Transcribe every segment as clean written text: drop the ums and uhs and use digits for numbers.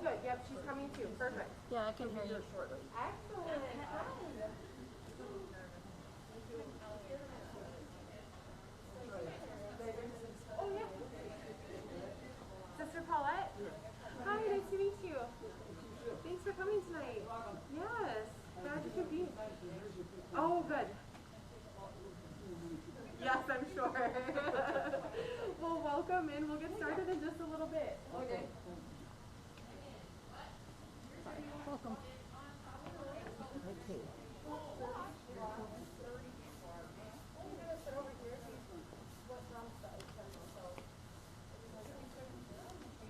good. Yep, she's coming too. Perfect. Yeah, I can hear you. Shortly. Excellent. Oh, yeah. Sister Paulette? Hi, nice to meet you. Thanks for coming tonight. Yes, glad you could be. Oh, good. Yes, I'm sure. Well, welcome in. We'll get started in just a little bit. Okay. Welcome. Okay.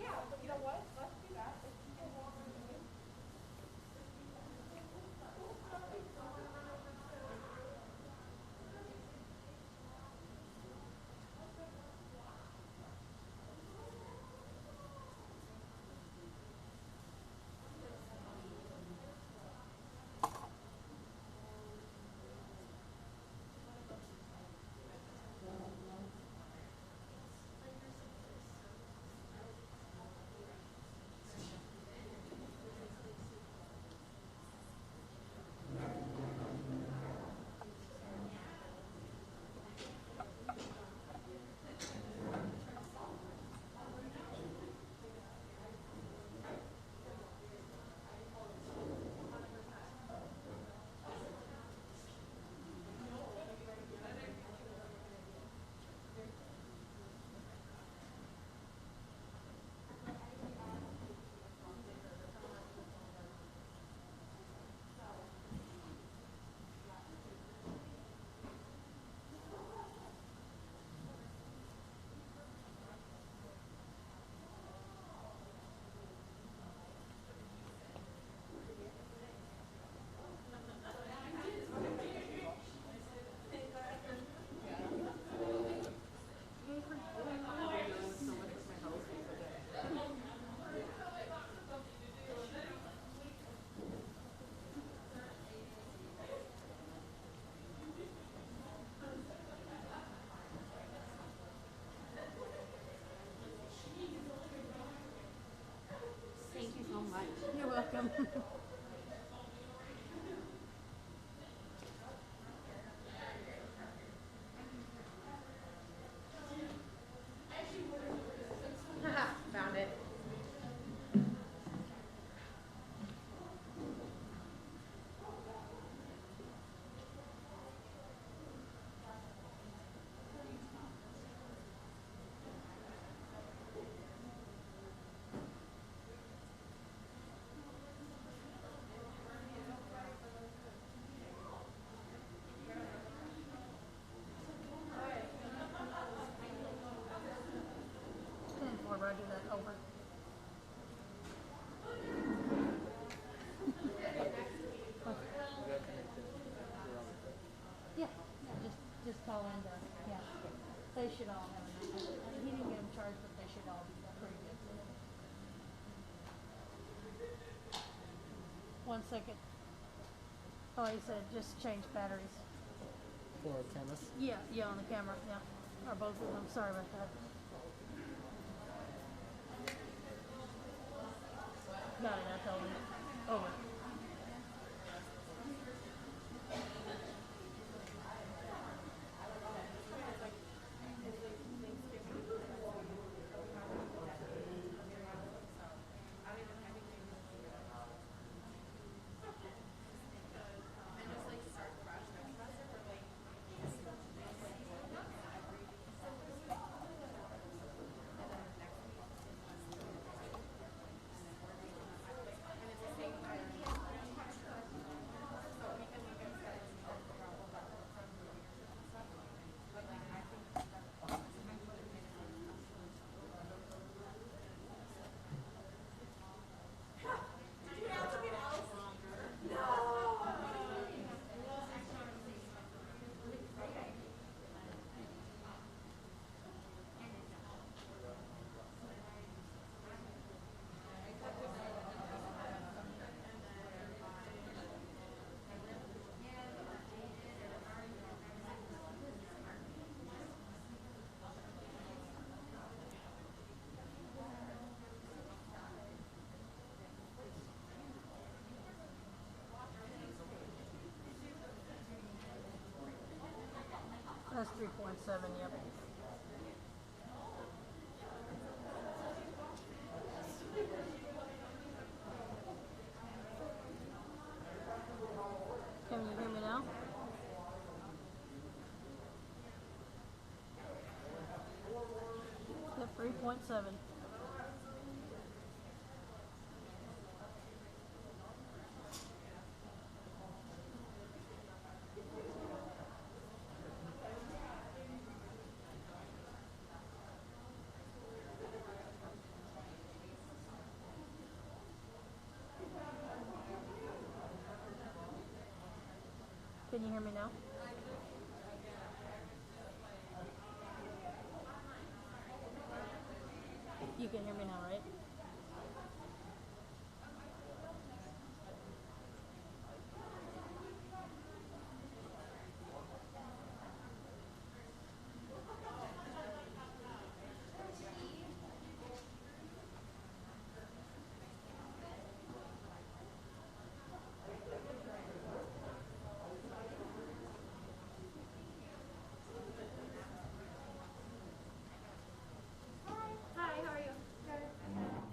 Yeah, you know what? Let's do that. Thank you so much. You're welcome. Found it. Before I do that over. Yeah, just call in the, yeah. They should all have enough. He didn't get them charged, but they should all be pretty good. 1 second. Oh, he said just change batteries. For tennis. Yeah, on the camera, yeah. Or both of them. Sorry about that. No, I told him. Over. That's 3.7, yep. Can you hear me now? Yep, 3.7. Can you hear me now? You can hear me now, right? Hi, how are you? Good.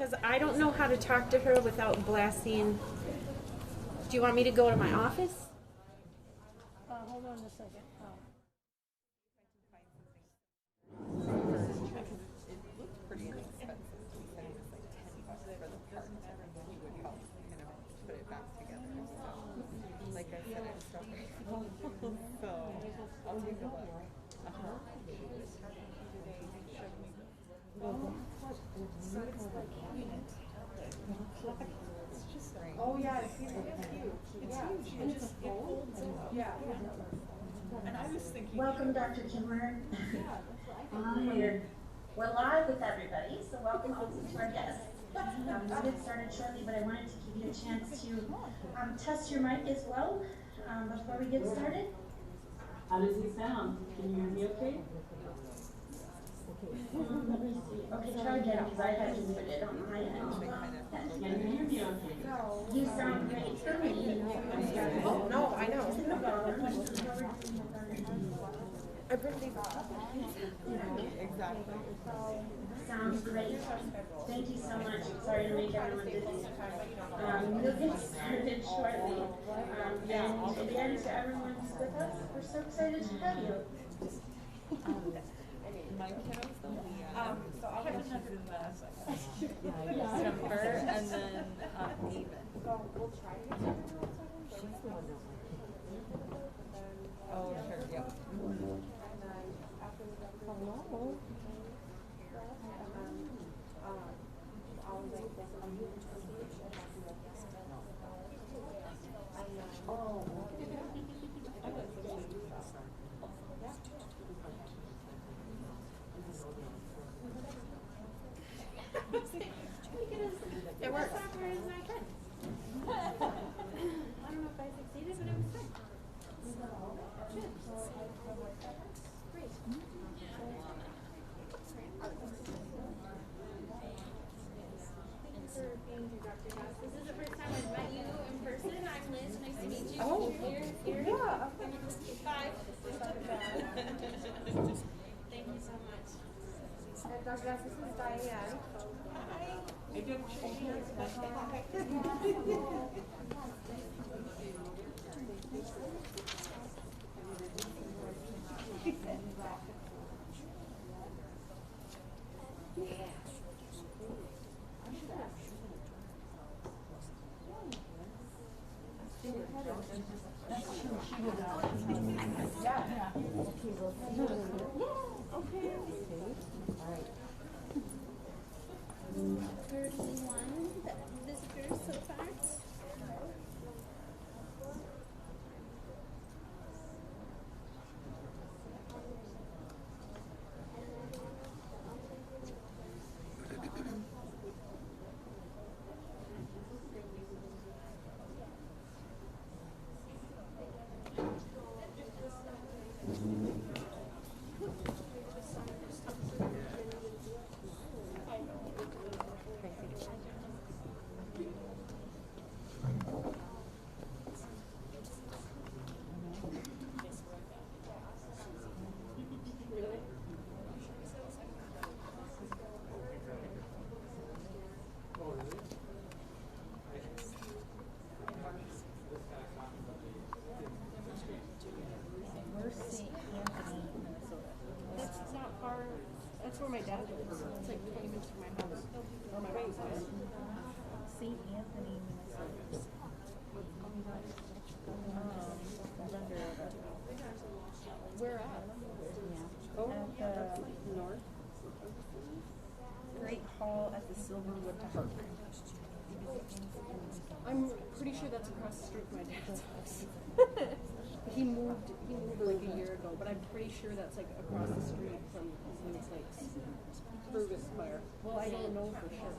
Because I don't know how to talk to her without blasting. Do you want me to go to my office? Hold on a second. It looked pretty inexpensive. He said it was like $10 for the part, and he would help kind of put it back together. So, like I said, I'm so grateful. So, I'll take a look. Oh yeah, it's huge. It's huge. And it's full. Yeah. And I was thinking, Welcome, Dr. Kimmer. We're live with everybody, so welcome also to our guests. We'll get started shortly, but I wanted to give you a chance to test your mic as well before we get started. How does it sound? Can you hear me okay? Let me see. Okay, try again because I had to put it on my end. Can you hear me okay? You sound great for me. Oh no, I know. I pretty exactly. Sounds great. Thank you so much. Sorry to make everyone busy. We'll get started shortly. And again, to everyone who's with us, we're so excited to have you. My kiddo's the Leah. So I'll have she's in the December, and then Ava. We'll try to get Oh, sure, yeah. It works. I don't know if I succeeded, but it was fun. Great. Thank you for being here, Dr. Goss. This is the first time I've met you in person. I'm Liz. Nice to meet you. Oh, Here. yeah. Bye. Thank you so much. And Dr. Goss, this is Diane. Hi. I didn't shake hands. Visitors so far. That's where my dad lives. It's like 20 minutes from my house. Or my mom's house. St. Anthony, Minnesota. Where at? Oh, At the north. Great Hall at the Silverwood Park. I'm pretty sure that's across the street from my dad's house. He moved like a year ago, but I'm pretty sure that's like across the street from his like Brutus Fire. Well, I don't know for sure.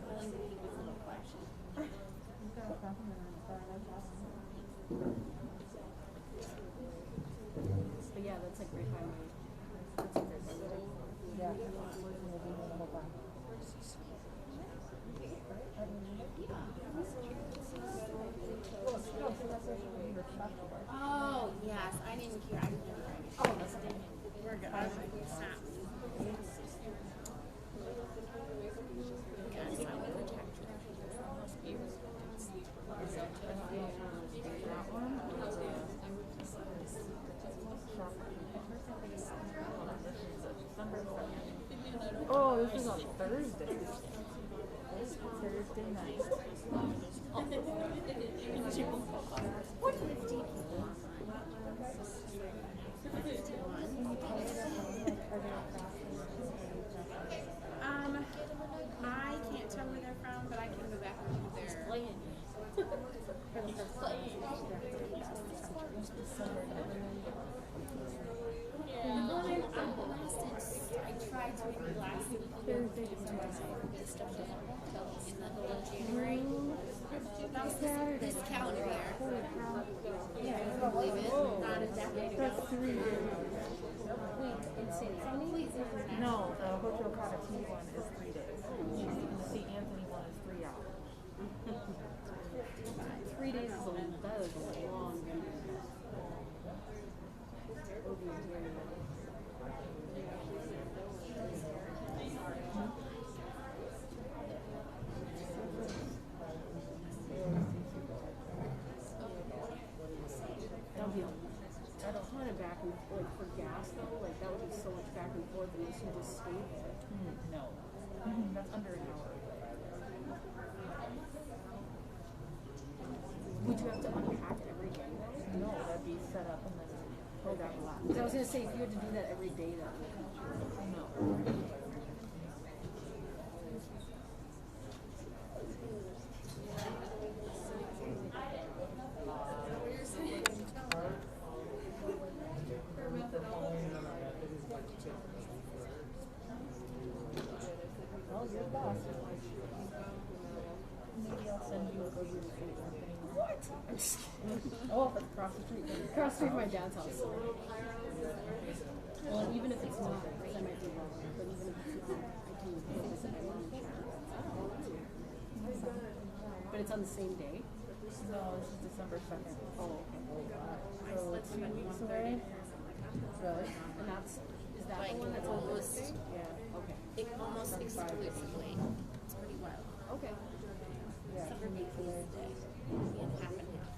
But yeah, that's like right by my. That's like right by my. Yeah. Oh, yes. I didn't hear. I didn't hear. Oh, that's good. We're good. Stop. Yes, I will protect you. Oh, this is on Thursday. Thursday night. I can't tell where they're from, but I can go back and look at their. I tried to maybe last week Thursday to this stuff in the middle of January. That was this calendar year. Yeah, you can believe it. Not a decade ago. That's 3 years. Wait, insane. No, the Hojo Kanati one is 3 days. And the St. Anthony one is 3 hours. 3 days is that is a long weekend. I don't want it back and like for gas though, like that would be so much back and forth unless you just stay there. No. That's under an hour. Would you have to unpack every day though? No, that'd be set up and then go back a lot. Because I was gonna say if you had to do that every day that would No. Well, you're the boss. Maybe I'll send you a go to the St. Anthony. What? I'm just kidding. Oh, if it's across the street. Then Across the street from my dad's house. Well, and even if it's not, because I might be wrong, but even if it's not, I can go visit my mom and chat. But it's on the same day? No, this is December 2nd. Oh, okay. So 2 weeks away. Really? And that's, is that Like the one that's on almost, Thursday? Yeah, okay. almost exclusively. It's pretty wild. Okay. Yeah, Summer 2 weeks away. day. And half and half.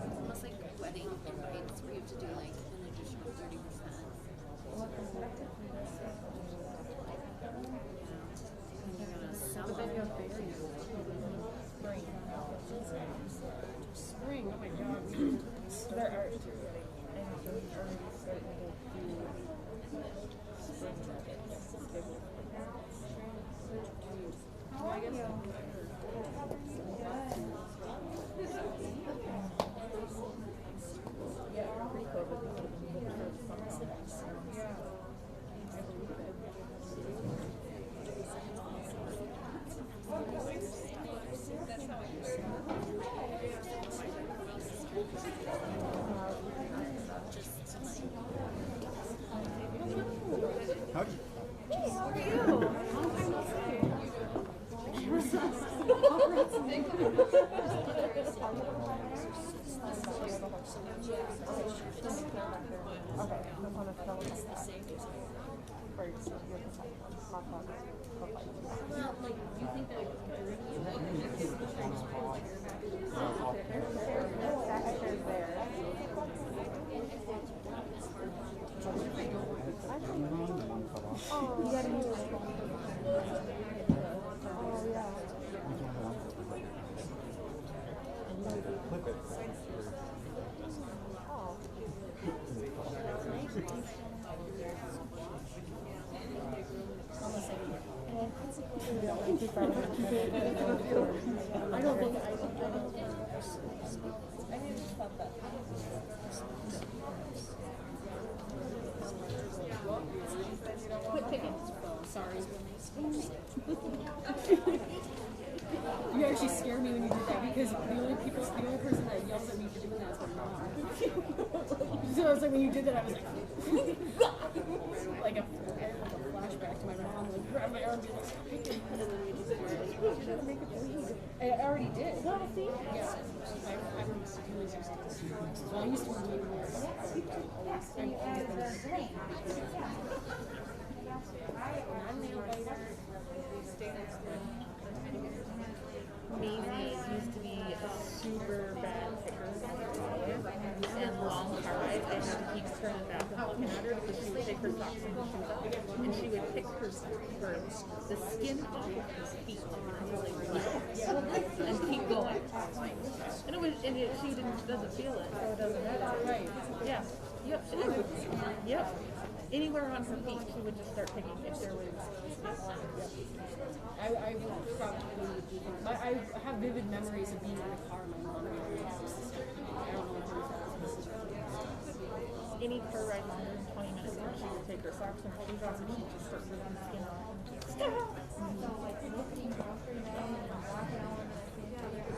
It's almost like wedding invites where you have to do like an additional 30%. And you're gonna sell But then you it. have babies. Spring. Spring, oh my god. There are two. And so he's already starting to do spring nuggets. Well, I guess Yeah, pre-COVID, we would have been looking for the summer. Yeah. I believe it. Howdy. how are you? Long time no Well, like, do you think that Flip it. Quit picking. Sorry. You actually scare me when you did that because the only person that yells at me for doing that is my mom. So I was like, when you did that, I was like, like a flashback to my mom, like grab my arm and be like, stop picking. And then we just make it bleed. I already did. Well, see? Yeah. I was always used to this. Well, I used to be doing this. Maisie used to be a super bad picker and long car rides. I had to keep turning back and looking at her because she would take her socks and her shoes off, and she would pick the skin off of her feet and keep going. And she doesn't feel it, so it doesn't matter. Right? Yeah. Yep. Yep. Anywhere on her feet, she would just start picking if there was. I have vivid memories of being in the car. My mom and my sister. I don't know if any car ride longer than 20 minutes, and she would take her socks and her shoes off, and she'd just start ripping the skin off.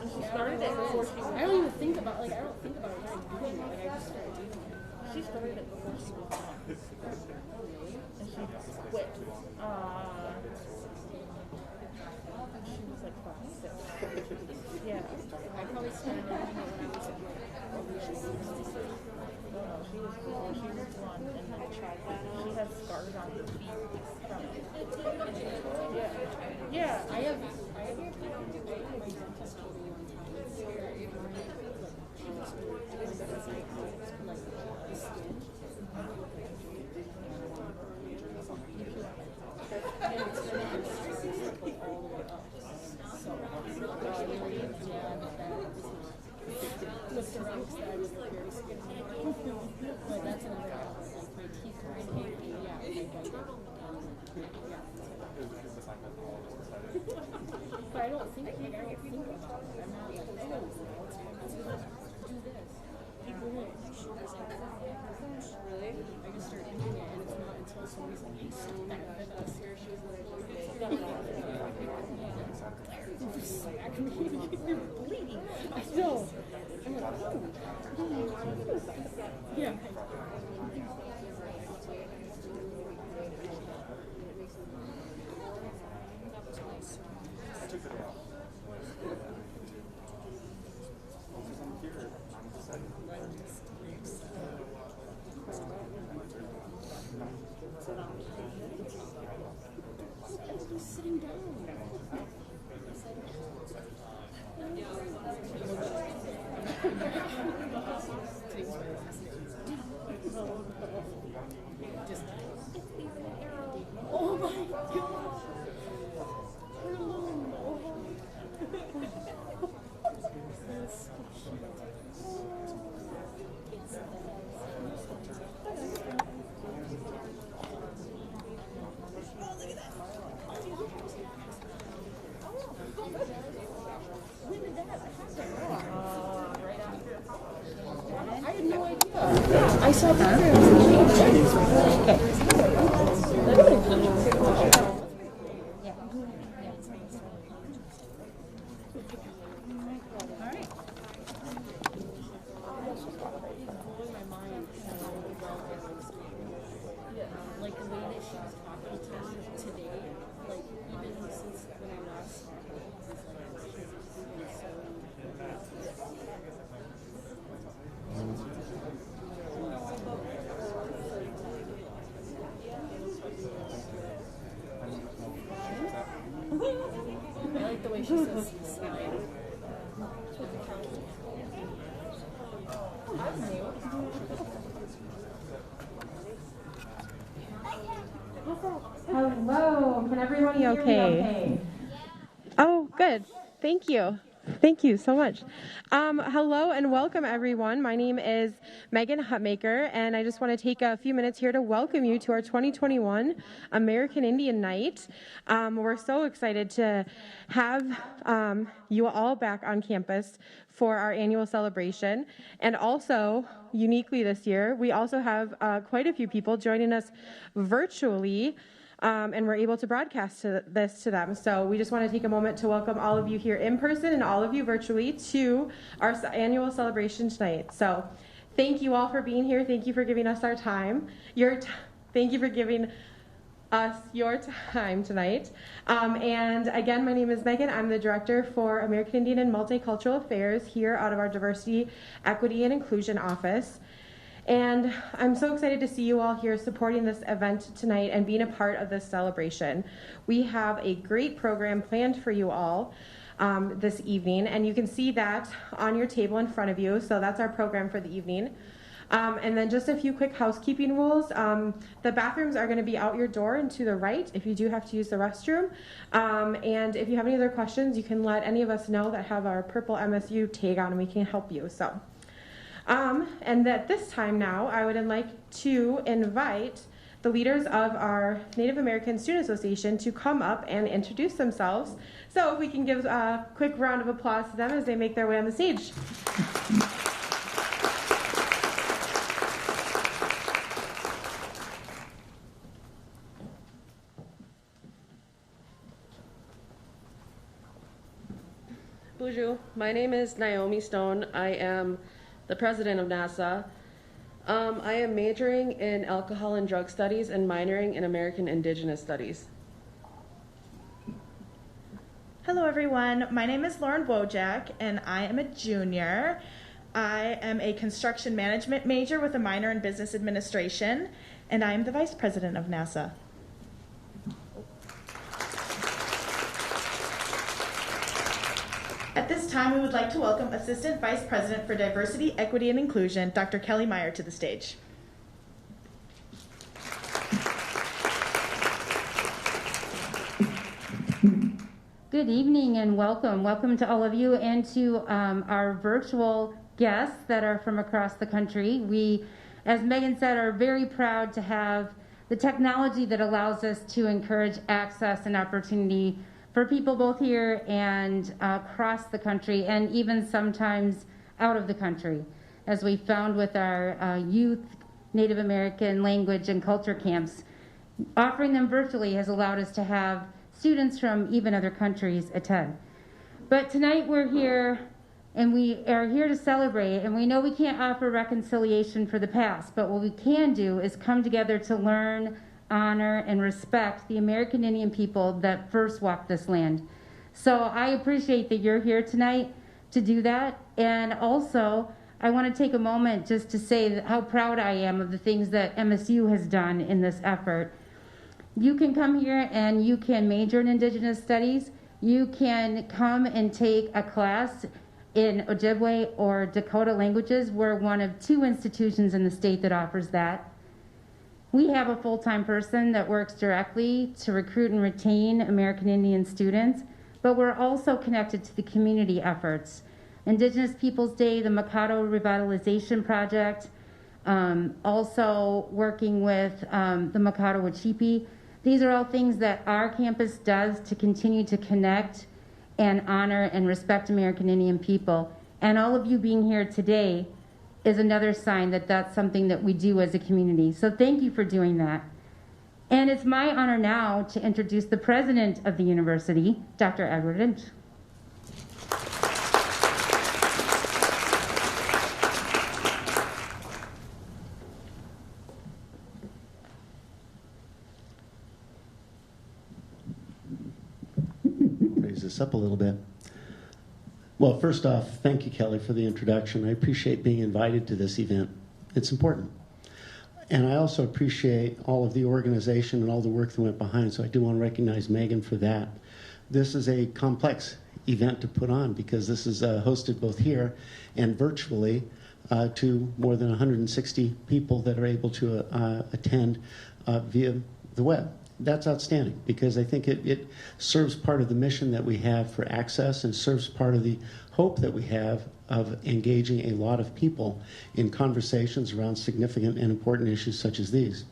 And she started it before she was. I don't even think about it when I'm doing it. Like I just started doing it. She started it before she was gone. And she quit. She was like 5, 6. Yeah. I probably started doing it when I was like, she was 4, she was 1, and then she has scars on her feet from it. Yeah. I have my dentist told me one time the skin. Lift around because I was very skinny. But that's another problem. Like my teeth are in here. Yeah, but I don't think about it. I'm not like, oh, do this. Keep going. Really? I just start doing it, and it's not until somebody's like, hey, stop that. And that's here she was like, you're bleeding. I know. I'm like, oh. Yeah. Sitting down. Just, oh my God! We're alone. That's so cute. I had no idea. I saw that. Like the way that she was talking to me today, like even since when I last saw her, I like the way she says slide. Hello, can everyone hear me okay? Oh, good. Thank you. Thank you so much. Hello and welcome, everyone. My name is Megan Hutmaker, and I just want to take a few minutes here to welcome you to our 2021 American Indian Night. We're so excited to have you all back on campus for our annual celebration. And also, uniquely this year, we also have quite a few people joining us virtually and we're able to broadcast this to them. So we just want to take a moment to welcome all of you here in person and all of you virtually to our annual celebration tonight. So thank you all for being here. Thank you for giving us our time. Thank you for giving us your time tonight. And again, my name is Megan. I'm the Director for American Indian and Multicultural Affairs here out of our Diversity, Equity, and Inclusion Office. And I'm so excited to see you all here supporting this event tonight and being a part of this celebration. We have a great program planned for you all this evening, and you can see that on your table in front of you. So that's our program for the evening. And then just a few quick housekeeping rules. The bathrooms are going to be out your door and to the right if you do have to use the restroom. And if you have any other questions, you can let any of us know that have our purple MSU tag on and we can help you. So, and at this time now, I would like to invite the leaders of our Native American Student Association to come up and introduce themselves. So if we can give a quick round of applause to them as they make their way on the stage. Bonjour, my name is Naomi Stone. I am the president of NASA. I am majoring in alcohol and drug studies and minoring in American Indigenous studies. Hello everyone, my name is Lauren Wojak and I am a junior. I am a construction management major with a minor in business administration, and I am the vice president of NASA. At this time, we would like to welcome Assistant Vice President for Diversity, Equity, and Inclusion, Dr. Kelly Meyer, to the stage. Good evening and welcome. Welcome to all of you and to our virtual guests that are from across the country. We, as Megan said, are very proud to have the technology that allows us to encourage access and opportunity for people both here and across the country, and even sometimes out of the country. As we found with our youth Native American language and culture camps, offering them virtually has allowed us to have students from even other countries attend. But tonight we're here, and we are here to celebrate, and we know we can't offer reconciliation for the past, but what we can do is come together to learn, honor, and respect the American Indian people that first walked this land. So I appreciate that you're here tonight to do that. And also, I want to take a moment just to say how proud I am of the things that MSU has done in this effort. You can come here and you can major in Indigenous studies. You can come and take a class in Ojibwe or Dakota languages. We're one of 2 institutions in the state that offers that. We have a full-time person that works directly to recruit and retain American Indian students, but we're also connected to the community efforts. Indigenous Peoples Day, the Mikado Revitalization Project, also working with the Mikado Wachipi. These are all things that our campus does to continue to connect and honor and respect American Indian people. And all of you being here today is another sign that that's something that we do as a community. So thank you for doing that. And it's my honor now to introduce the president of the university, Dr. Edward Lynch. Raise this up a little bit. Well, first off, thank you, Kelly, for the introduction. I appreciate being invited to this event. It's important. And I also appreciate all of the organization and all the work that went behind, so I do want to recognize Megan for that. This is a complex event to put on because this is hosted both here and virtually to more than 160 people that are able to attend via the web. That's outstanding because I think it serves part of the mission that we have for access and serves part of the hope that we have of engaging a lot of people in conversations around significant and important issues such as these.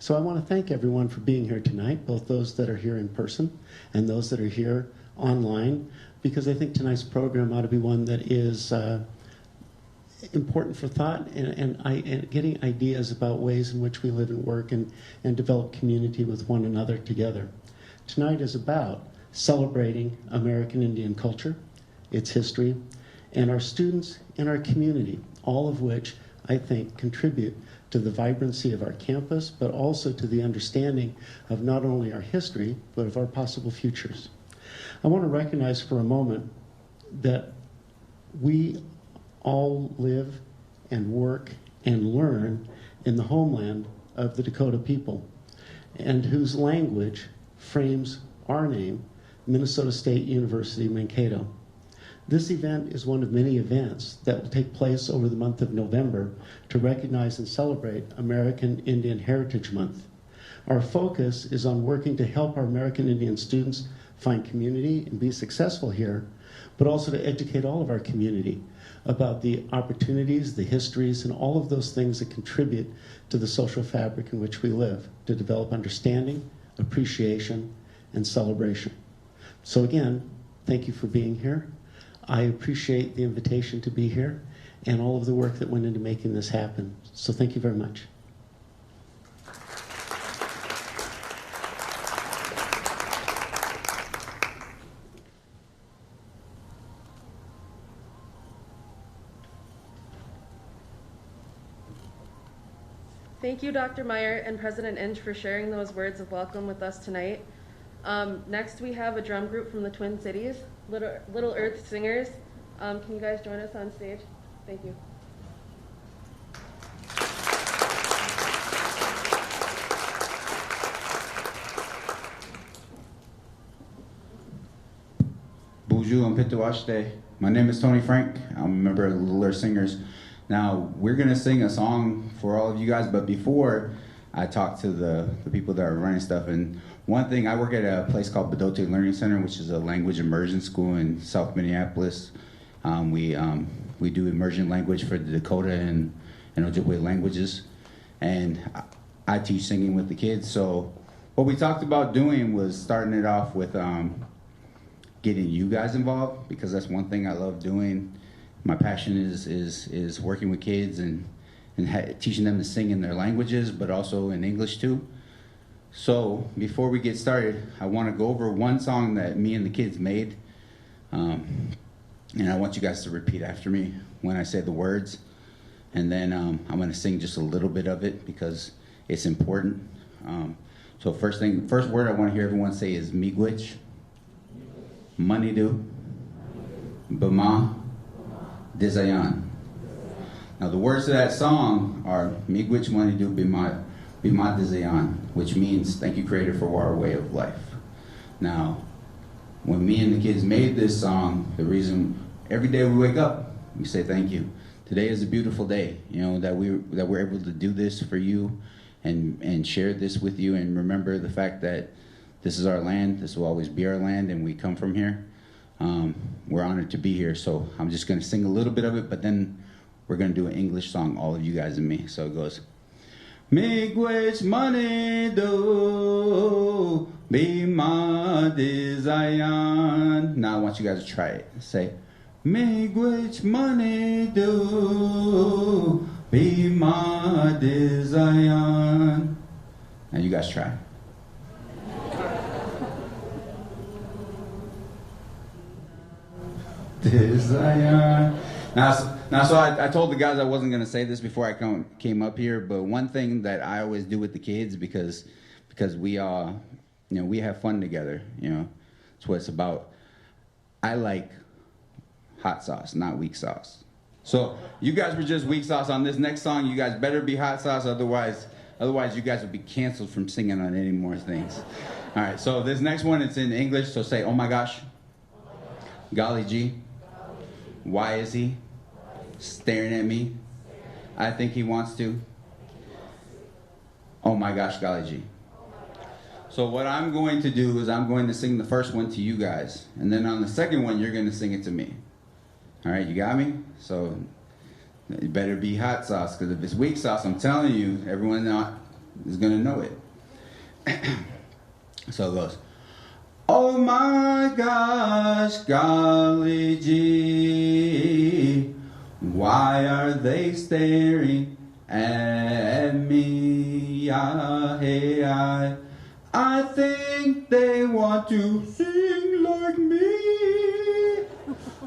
So I want to thank everyone for being here tonight, both those that are here in person and those that are here online, because I think tonight's program ought to be one that is important for thought and getting ideas about ways in which we live and work and develop community with one another together. Tonight is about celebrating American Indian culture, its history, and our students and our community, all of which I think contribute to the vibrancy of our campus, but also to the understanding of not only our history, but of our possible futures. I want to recognize for a moment that we all live and work and learn in the homeland of the Dakota people, and whose language frames our name, Minnesota State University, Mankato. This event is one of many events that will take place over the month of November to recognize and celebrate American Indian Heritage Month. Our focus is on working to help our American Indian students find community and be successful here, but also to educate all of our community about the opportunities, the histories, and all of those things that contribute to the social fabric in which we live, to develop understanding, appreciation, and celebration. So again, thank you for being here. I appreciate the invitation to be here and all of the work that went into making this happen. So thank you very much. Thank you, Dr. Meyer and President Inch, for sharing those words of welcome with us tonight. Next, we have a drum group from the Twin Cities, Little Earth Singers. Can you guys join us on stage? Thank you. Bonjour and Pituashte. My name is Tony Frank. I'm a member of the Little Earth Singers. Now, we're going to sing a song for all of you guys, but before I talk to the people that are running stuff, and one thing, I work at a place called Bedote Learning Center, which is a language immersion school in South Minneapolis. We do immersion language for the Dakota and Ojibwe languages, and I teach singing with the kids. So what we talked about doing was starting it off with getting you guys involved, because that's one thing I love doing. My passion is working with kids and teaching them to sing in their languages, but also in English too. So before we get started, I want to go over one song that me and the kids made. And I want you guys to repeat after me when I say the words. And then I'm going to sing just a little bit of it because it's important. So first word I want to hear everyone say is miigwech, manidu, bama, dizayan. Now the words to that song are miigwech, manidu, bima, dizayan, which means thank you, Creator, for our way of life. Now, when me and the kids made this song, the reason every day we wake up, we say thank you. Today is a beautiful day, you know, that we're able to do this for you and share this with you, and remember the fact that this is our land, this will always be our land, and we come from here. We're honored to be here, so I'm just going to sing a little bit of it, but then we're going to do an English song, all of you guys and me. So it goes, miigwech manidu, bima dizayan. Now I want you guys to try it. Say, miigwech manidu, bima dizayan. Now you guys try. Dizayan. Now, so I told the guys I wasn't going to say this before I came up here, but one thing that I always do with the kids, because we all, you know, we have fun together, you know, that's what it's about. I like hot sauce, not weak sauce. So you guys were just weak sauce on this next song. You guys better be hot sauce, otherwise you guys will be canceled from singing on any more things. All right, so this next one, it's in English, so say, oh my gosh, golly gee, why is he staring at me? I think he wants to. Oh my gosh, golly gee. So what I'm going to do is I'm going to sing the first one to you guys, and then on the second one, you're going to sing it to me. All right, you got me? So it better be hot sauce, because if it's weak sauce, I'm telling you, everyone is going to know it. So it goes, oh my gosh, golly gee, Why are they staring at me? Hey, I think they want to sing like me.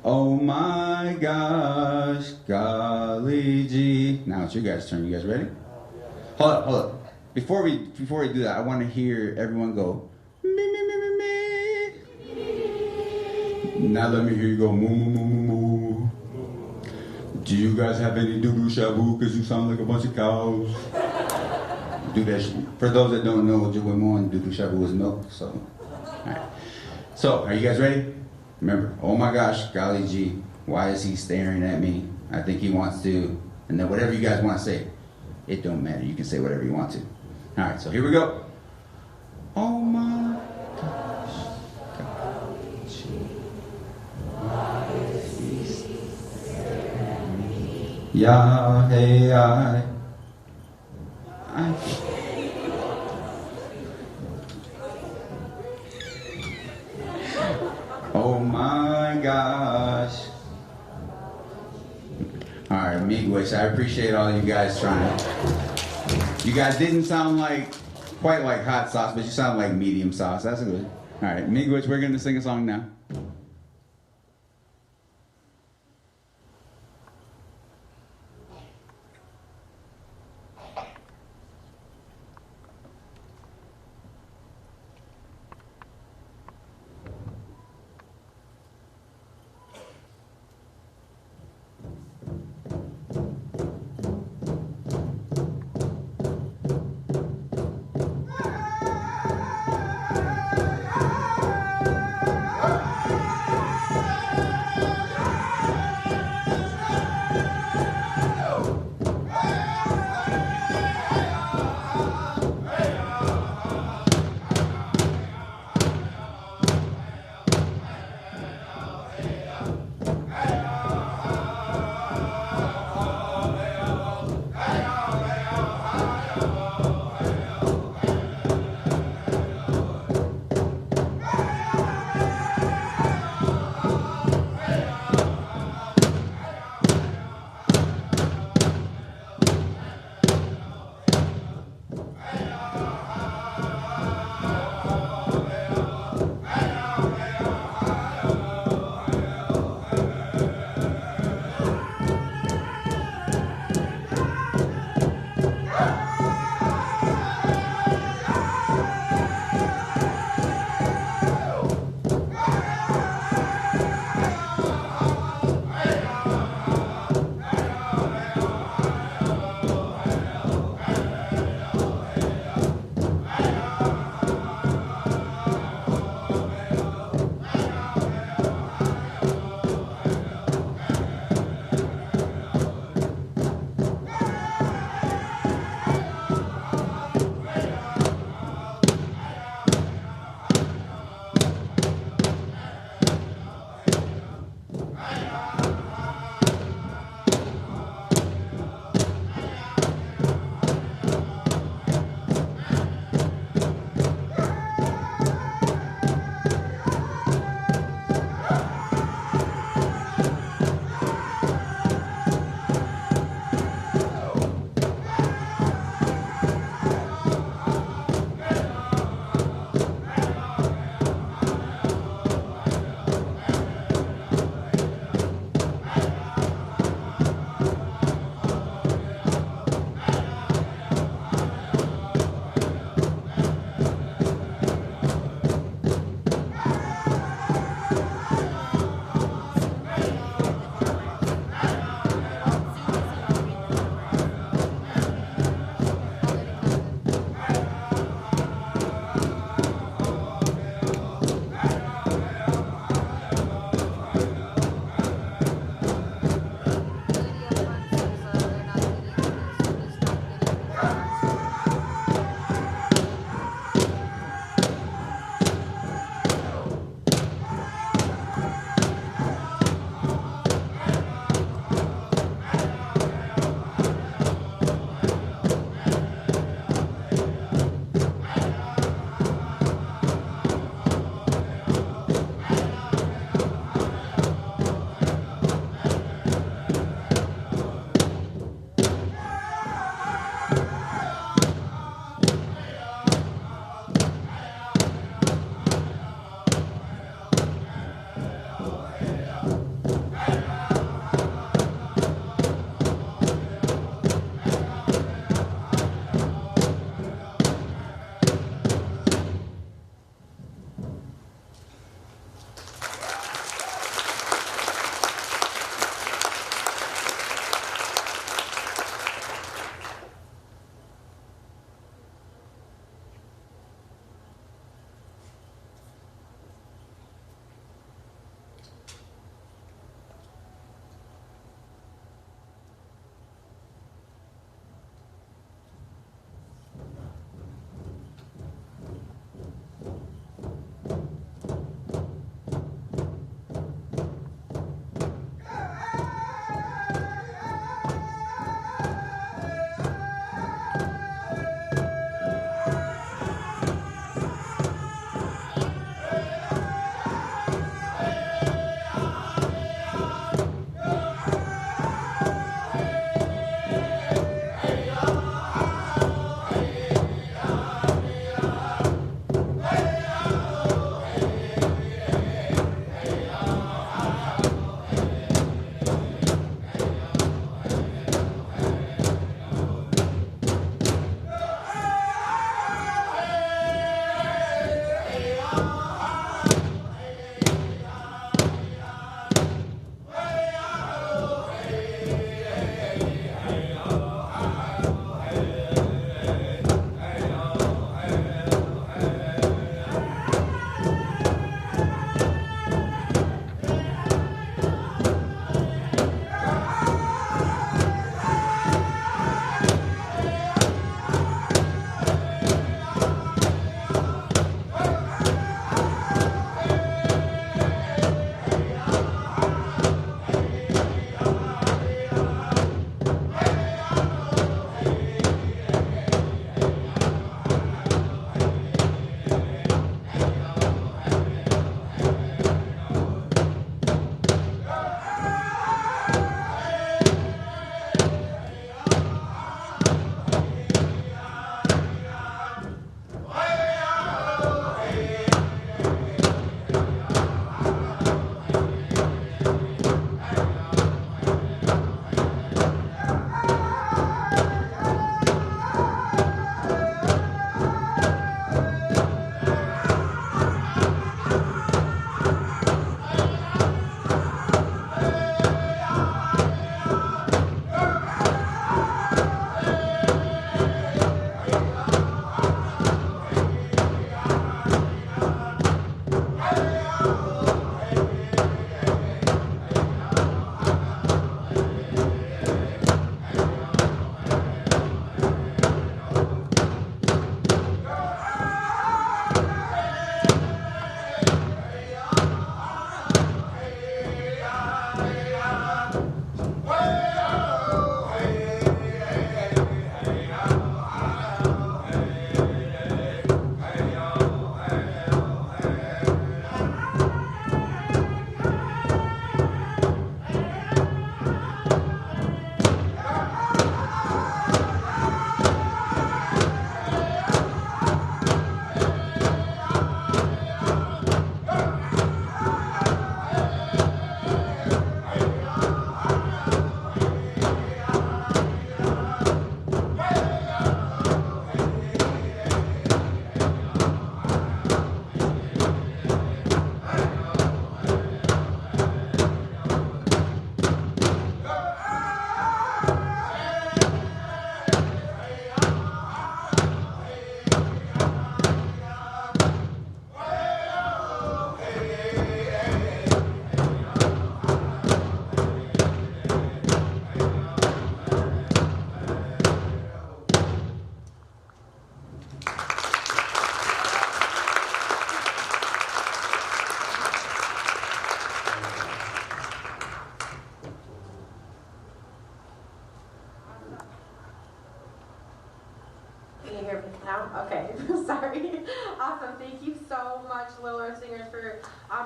Oh my gosh, golly gee. Now it's your guys' turn. You guys ready? Hold up. Before we do that, I want to hear everyone go, me, me, me, me, me. Now let me hear you go, moo, moo, moo, moo, moo. Do you guys have any doo-doo shabu? Because you sound like a bunch of cows. Do that. For those that don't know, Juwemon doo-doo shabu is milk. So, all right. So, are you guys ready? Remember, oh my gosh, golly gee, why is he staring at me? I think he wants to, and then whatever you guys want to say, it don't matter. You can say whatever you want to. All right, so here we go. Oh my gosh, golly gee, why is he staring at me? Yeah, hey, I. Oh my gosh. All right, Miigwech, I appreciate all you guys trying. You guys didn't sound quite like hot sauce, but you sound like medium sauce. That's good. All right, Miigwech, we're going to sing a song now.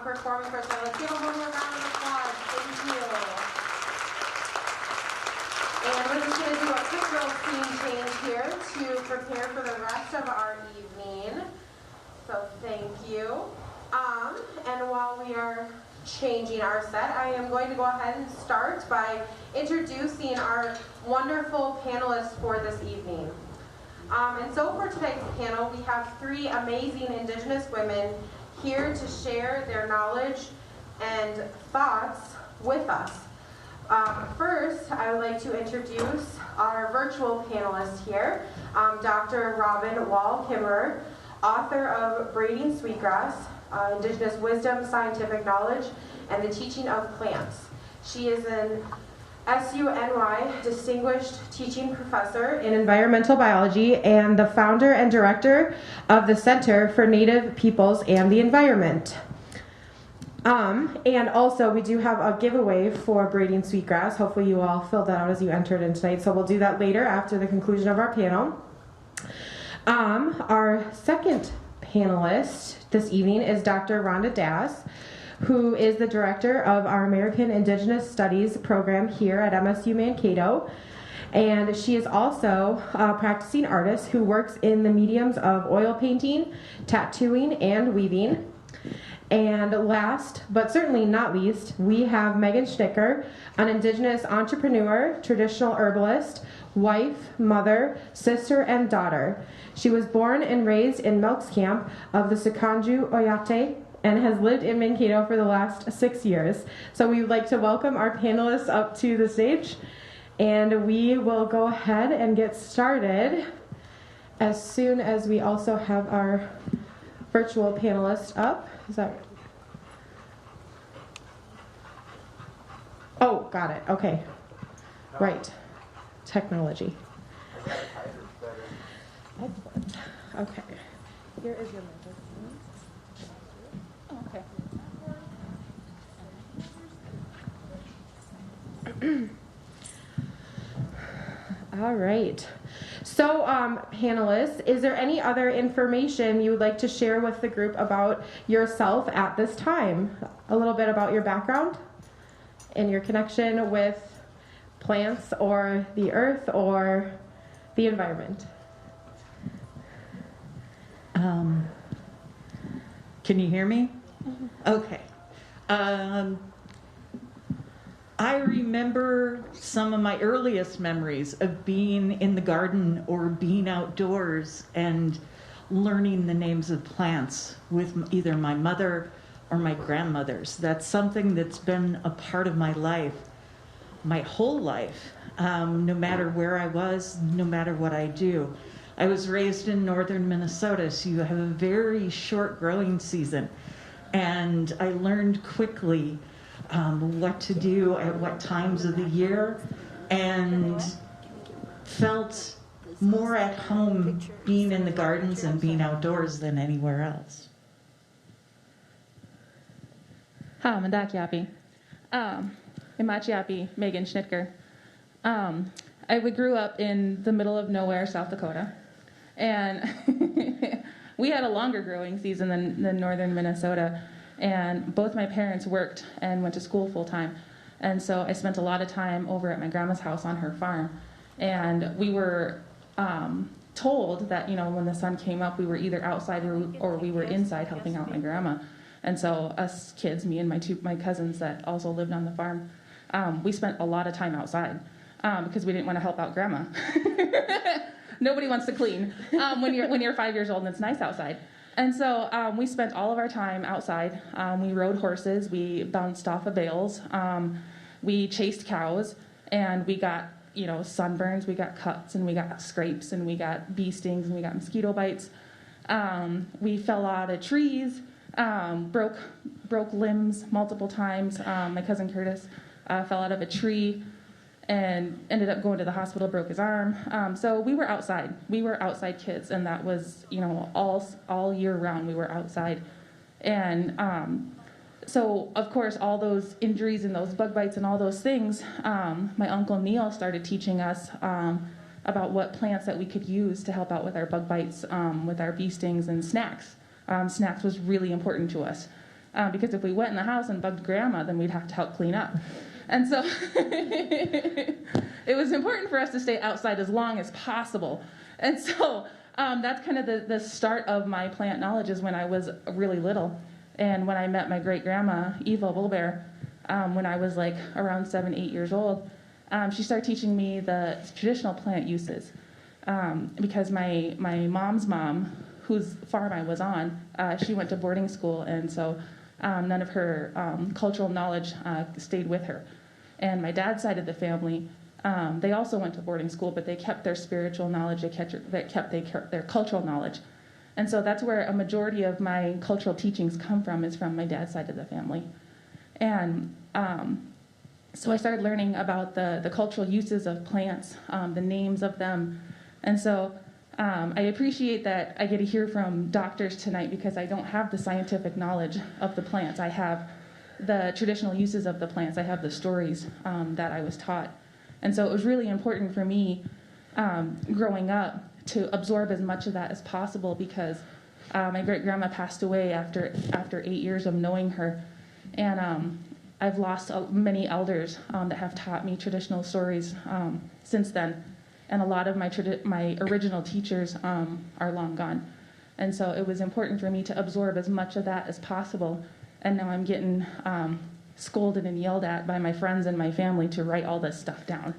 performing for us. So let's give them one more round of applause. Thank you. And we're just going to do a quick little scene change here to prepare for the rest of our evening. So thank you. And while we are changing our set, I am going to go ahead and start by introducing our wonderful panelists for this evening. And so for tonight's panel, we have three amazing Indigenous women here to share their knowledge and thoughts with us. First, I would like to introduce our virtual panelist here, Dr. Robin Wall-Kimmerer, author of Braiding Sweetgrass, Indigenous Wisdom, Scientific Knowledge, and the Teaching of Plants. She is an SUNY Distinguished Teaching Professor in Environmental Biology and the founder and director of the Center for Native Peoples and the Environment. And also, we do have a giveaway for Braiding Sweetgrass. Hopefully you all filled that out as you entered in tonight, so we'll do that later after the conclusion of our panel. Our second panelist this evening is Dr. Rhonda Das, who is the director of our American Indigenous Studies program here at MSU Mankato. And she is also a practicing artist who works in the mediums of oil painting, tattooing, and weaving. And last, but certainly not least, we have Megan Schnicker, an Indigenous entrepreneur, traditional herbalist, wife, mother, sister, and daughter. She was born and raised in Melks Camp of the Sikanju Oyate and has lived in Mankato for the last 6 years. So we would like to welcome our panelists up to the stage, and we will go ahead and get started as soon as we also have our virtual panelist up. Is that right? Oh, got it. Okay. Right. Technology. Excellent. Okay. Here is your microphone. Oh, okay. All right. So, panelists, is there any other information you would like to share with the group about yourself at this time? A little bit about your background and your connection with plants or the earth or the environment. Can you hear me? Okay. I remember some of my earliest memories of being in the garden or being outdoors and learning the names of plants with either my mother or my grandmothers. That's something that's been a part of my life, my whole life, no matter where I was, no matter what I do. I was raised in northern Minnesota, so you have a very short growing season. And I learned quickly what to do at what times of the year, and felt more at home being in the gardens and being outdoors than anywhere else. Hi, I'm Yapi. Imachiapi, Megan Schnicker. I grew up in the middle of nowhere, South Dakota, and we had a longer growing season than northern Minnesota. And both my parents worked and went to school full time. And so I spent a lot of time over at my grandma's house on her farm. And we were told that, when the sun came up, we were either outside or we were inside helping out my grandma. And so us kids, me and my cousins that also lived on the farm, we spent a lot of time outside because we didn't want to help out grandma. Nobody wants to clean when you're 5 years old and it's nice outside. And so we spent all of our time outside. We rode horses, we bounced off of bales, we chased cows, and we got, sunburns, we got cuts, and we got scrapes, and we got bee stings, and we got mosquito bites. We fell out of trees, broke limbs multiple times. My cousin Curtis fell out of a tree and ended up going to the hospital, broke his arm. So we were outside. We were outside kids, and that was, all year round we were outside. And so, of course, all those injuries and those bug bites and all those things, my Uncle Neil started teaching us about what plants that we could use to help out with our bug bites, with our bee stings and snacks. Snacks was really important to us. because if we went in the house and bugged Grandma, then we'd have to help clean up. And so it was important for us to stay outside as long as possible. And so that's kind of the start of my plant knowledge, is when I was really little. And when I met my great-grandma, Eva Bulbear, when I was like around 7, 8 years old, she started teaching me the traditional plant uses. Because my mom's mom, whose farm I was on, she went to boarding school, and so none of her cultural knowledge stayed with her. And my dad's side of the family, they also went to boarding school, but they kept their spiritual knowledge, they kept their cultural knowledge. And so that's where a majority of my cultural teachings come from, is from my dad's side of the family. And so I started learning about the cultural uses of plants, the names of them. And so I appreciate that I get to hear from doctors tonight, because I don't have the scientific knowledge of the plants. I have the traditional uses of the plants. I have the stories that I was taught. And so it was really important for me growing up to absorb as much of that as possible, because my great-grandma passed away after 8 years of knowing her. And I've lost many elders that have taught me traditional stories since then. And a lot of my original teachers are long gone. And so it was important for me to absorb as much of that as possible. And now I'm getting scolded and yelled at by my friends and my family to write all this stuff down.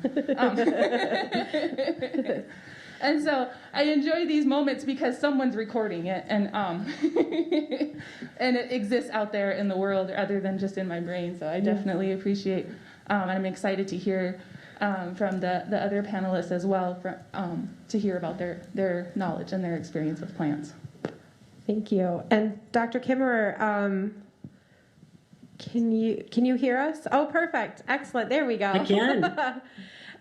And so I enjoy these moments because someone's recording it, and and it exists out there in the world other than just in my brain. So I definitely appreciate, and I'm excited to hear from the other panelists as well, to hear about their knowledge and their experience with plants. Thank you. And Dr. Kimmerer, can you hear us? Oh, perfect. Excellent. There we go. I can.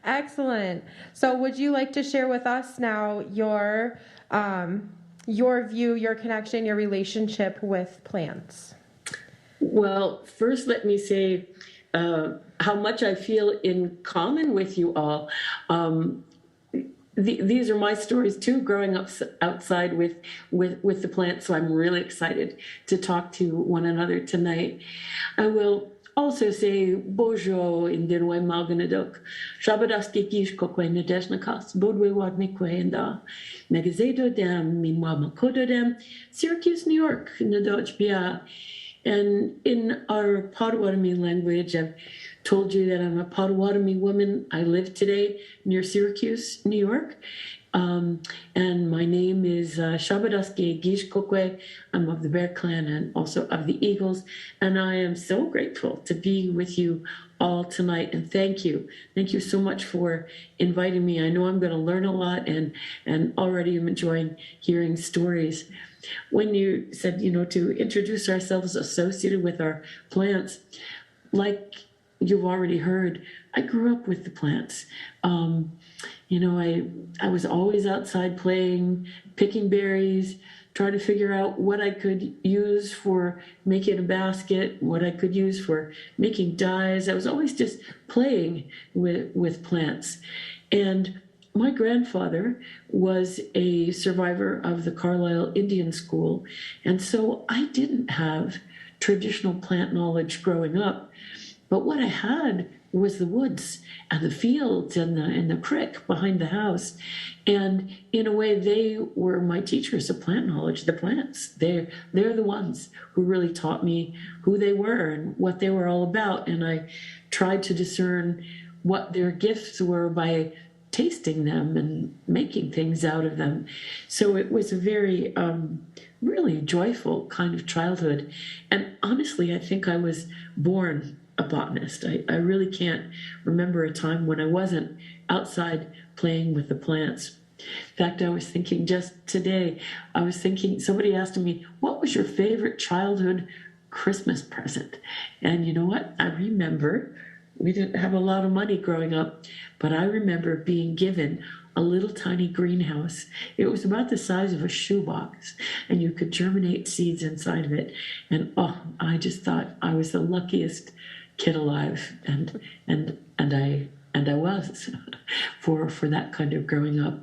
Excellent. So would you like to share with us now your view, your connection, your relationship with plants? Well, first let me say how much I feel in common with you all. These are my stories too, growing up outside with the plants, so I'm really excited to talk to one another tonight. I will also say bonjour in den way malganadok. Shabadaski gish kokwe nadeshnakas, bodwe wad mikwe and Megazedo dem, meanwhile Makoto dem, Syracuse, New York, Nadoj Bia. And in our Potawatomi language, I've told you that I'm a Potawatomi woman. I live today near Syracuse, New York. And my name is Shabadaski Gish Kokwe. I'm of the Bear Clan and also of the Eagles. And I am so grateful to be with you all tonight. And thank you. Thank you so much for inviting me. I know I'm going to learn a lot, and already am enjoying hearing stories. When you said, to introduce ourselves associated with our plants, like you've already heard, I grew up with the plants. I was always outside playing, picking berries, trying to figure out what I could use for making a basket, what I could use for making dyes. I was always just playing with plants. And my grandfather was a survivor of the Carlisle Indian School, and so I didn't have traditional plant knowledge growing up. But what I had was the woods and the fields and the creek behind the house. And in a way, they were my teachers of plant knowledge, the plants. They're the ones who really taught me who they were and what they were all about. And I tried to discern what their gifts were by tasting them and making things out of them. So it was a very, really joyful kind of childhood. And honestly, I think I was born a botanist. I really can't remember a time when I wasn't outside playing with the plants. In fact, I was thinking just today, somebody asked me, what was your favorite childhood Christmas present? And you know what? I remember, we didn't have a lot of money growing up, but I remember being given a little tiny greenhouse. It was about the size of a shoebox, and you could germinate seeds inside of it. And I just thought I was the luckiest kid alive, and I was for that kind of growing up.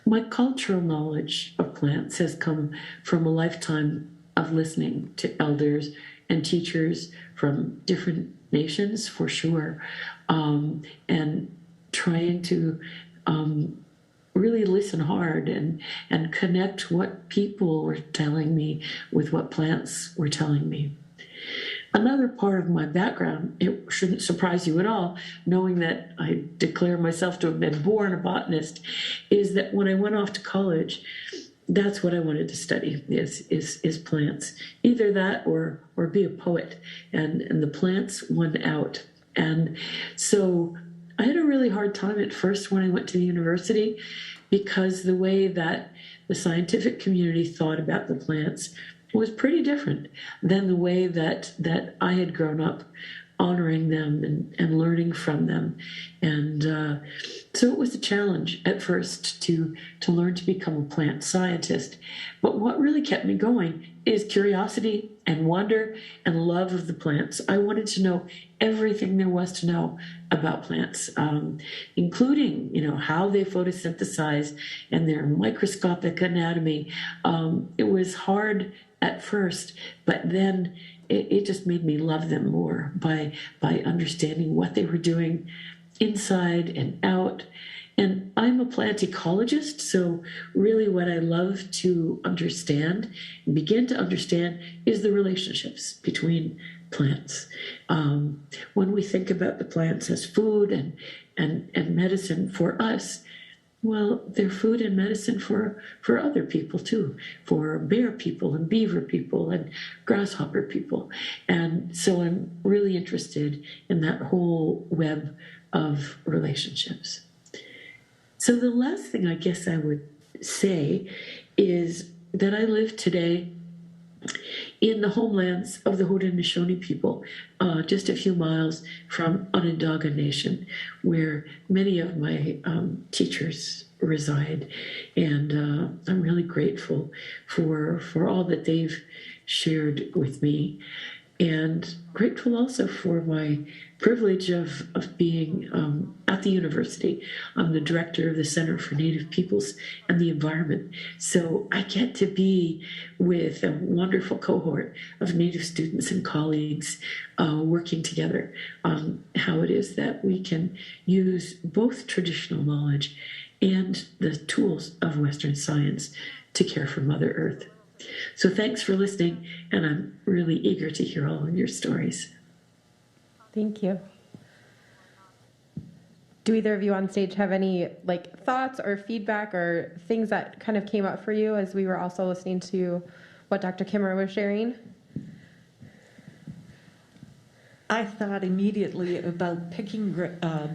My cultural knowledge of plants has come from a lifetime of listening to elders and teachers from different nations, for sure, and trying to really listen hard and connect what people were telling me with what plants were telling me. Another part of my background, it shouldn't surprise you at all, knowing that I declare myself to have been born a botanist, is that when I went off to college, that's what I wanted to study, is plants. Either that or be a poet, and the plants won out. And so I had a really hard time at first when I went to the university, because the way that the scientific community thought about the plants was pretty different than the way that I had grown up honoring them and learning from them. And so it was a challenge at first to learn to become a plant scientist. But what really kept me going is curiosity and wonder and love of the plants. I wanted to know everything there was to know about plants, including, how they photosynthesize and their microscopic anatomy. It was hard at first, but then it just made me love them more by understanding what they were doing inside and out. And I'm a plant ecologist, so really what I love to understand and begin to understand is the relationships between plants. When we think about the plants as food and medicine for us, well, they're food and medicine for other people too, for bear people and beaver people and grasshopper people. And so I'm really interested in that whole web of relationships. So the last thing I guess I would say is that I live today in the homelands of the Haudenosaunee people, just a few miles from Onondaga Nation, where many of my teachers reside. And I'm really grateful for all that they've shared with me, and grateful also for my privilege of being at the university. I'm the director of the Center for Native Peoples and the Environment. So I get to be with a wonderful cohort of Native students and colleagues working together on how it is that we can use both traditional knowledge and the tools of Western science to care for Mother Earth. So thanks for listening, and I'm really eager to hear all of your stories. Thank you. Do either of you on stage have any thoughts or feedback or things that kind of came up for you as we were also listening to what Dr. Kimmer was sharing? I thought immediately about picking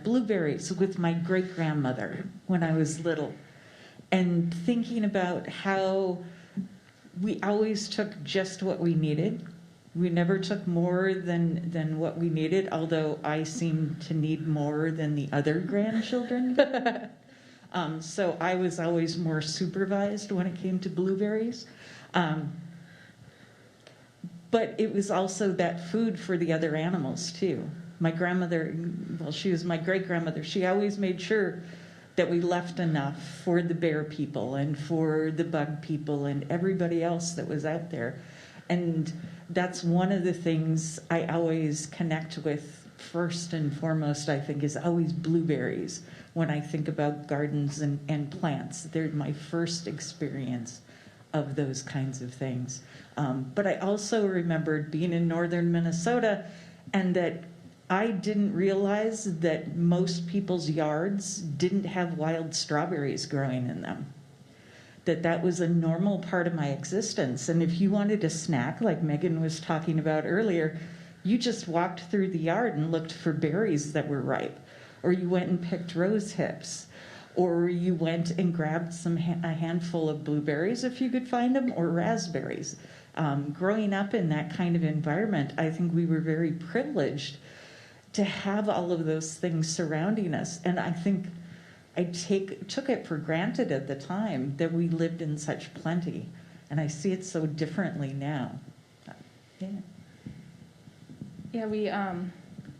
blueberries with my great-grandmother when I was little, and thinking about how we always took just what we needed. We never took more than what we needed, although I seemed to need more than the other grandchildren. So I was always more supervised when it came to blueberries. But it was also that food for the other animals, too. My grandmother, well, she was my great-grandmother. She always made sure that we left enough for the bear people and for the bug people and everybody else that was out there. And that's one of the things I always connect with first and foremost, I think, is always blueberries when I think about gardens and plants. They're my first experience of those kinds of things. But I also remembered being in northern Minnesota, and that I didn't realize that most people's yards didn't have wild strawberries growing in them. That was a normal part of my existence. And if you wanted a snack, like Megan was talking about earlier, you just walked through the yard and looked for berries that were ripe, or you went and picked rose hips, or you went and grabbed a handful of blueberries if you could find them, or raspberries. Growing up in that kind of environment, I think we were very privileged to have all of those things surrounding us. And I think I took it for granted at the time that we lived in such plenty. And I see it so differently now. Yeah. Yeah, we,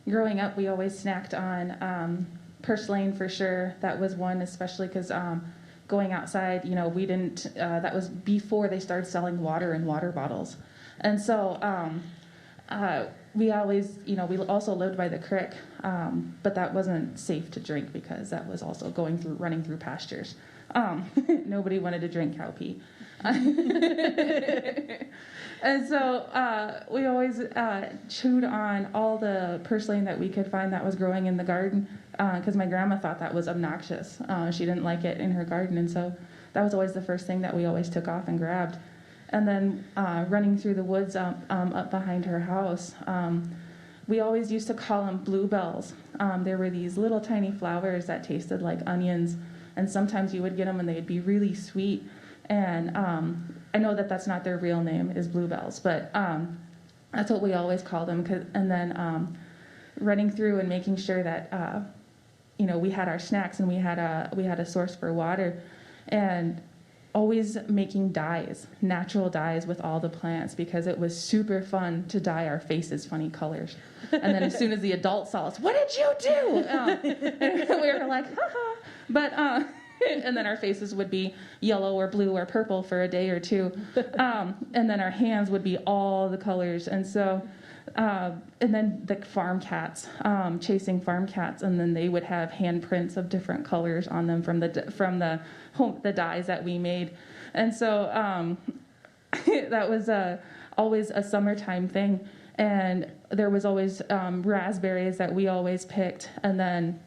growing up, we always snacked on purslane for sure. That was one, especially because going outside, we didn't, that was before they started selling water in water bottles. And so we always, we also lived by the creek, but that wasn't safe to drink because that was also running through pastures. Nobody wanted to drink cow pee. And so we always chewed on all the purslane that we could find that was growing in the garden, because my grandma thought that was obnoxious. She didn't like it in her garden, and so that was always the first thing that we always took off and grabbed. And then running through the woods up behind her house, we always used to call them bluebells. There were these little tiny flowers that tasted like onions, and sometimes you would get them and they'd be really sweet. And I know that that's not their real name, is bluebells, but that's what we always called them. And then running through and making sure that we had our snacks and we had a source for water, and always making dyes, natural dyes with all the plants, because it was super fun to dye our faces funny colors. And then as soon as the adults saw us, "What did you do?" And we were like, "Ha." But and then our faces would be yellow or blue or purple for a day or two, and then our hands would be all the colors. And so and then the farm cats, chasing farm cats, and then they would have handprints of different colors on them from the dyes that we made. And so that was always a summertime thing. And there was always raspberries that we always picked, and then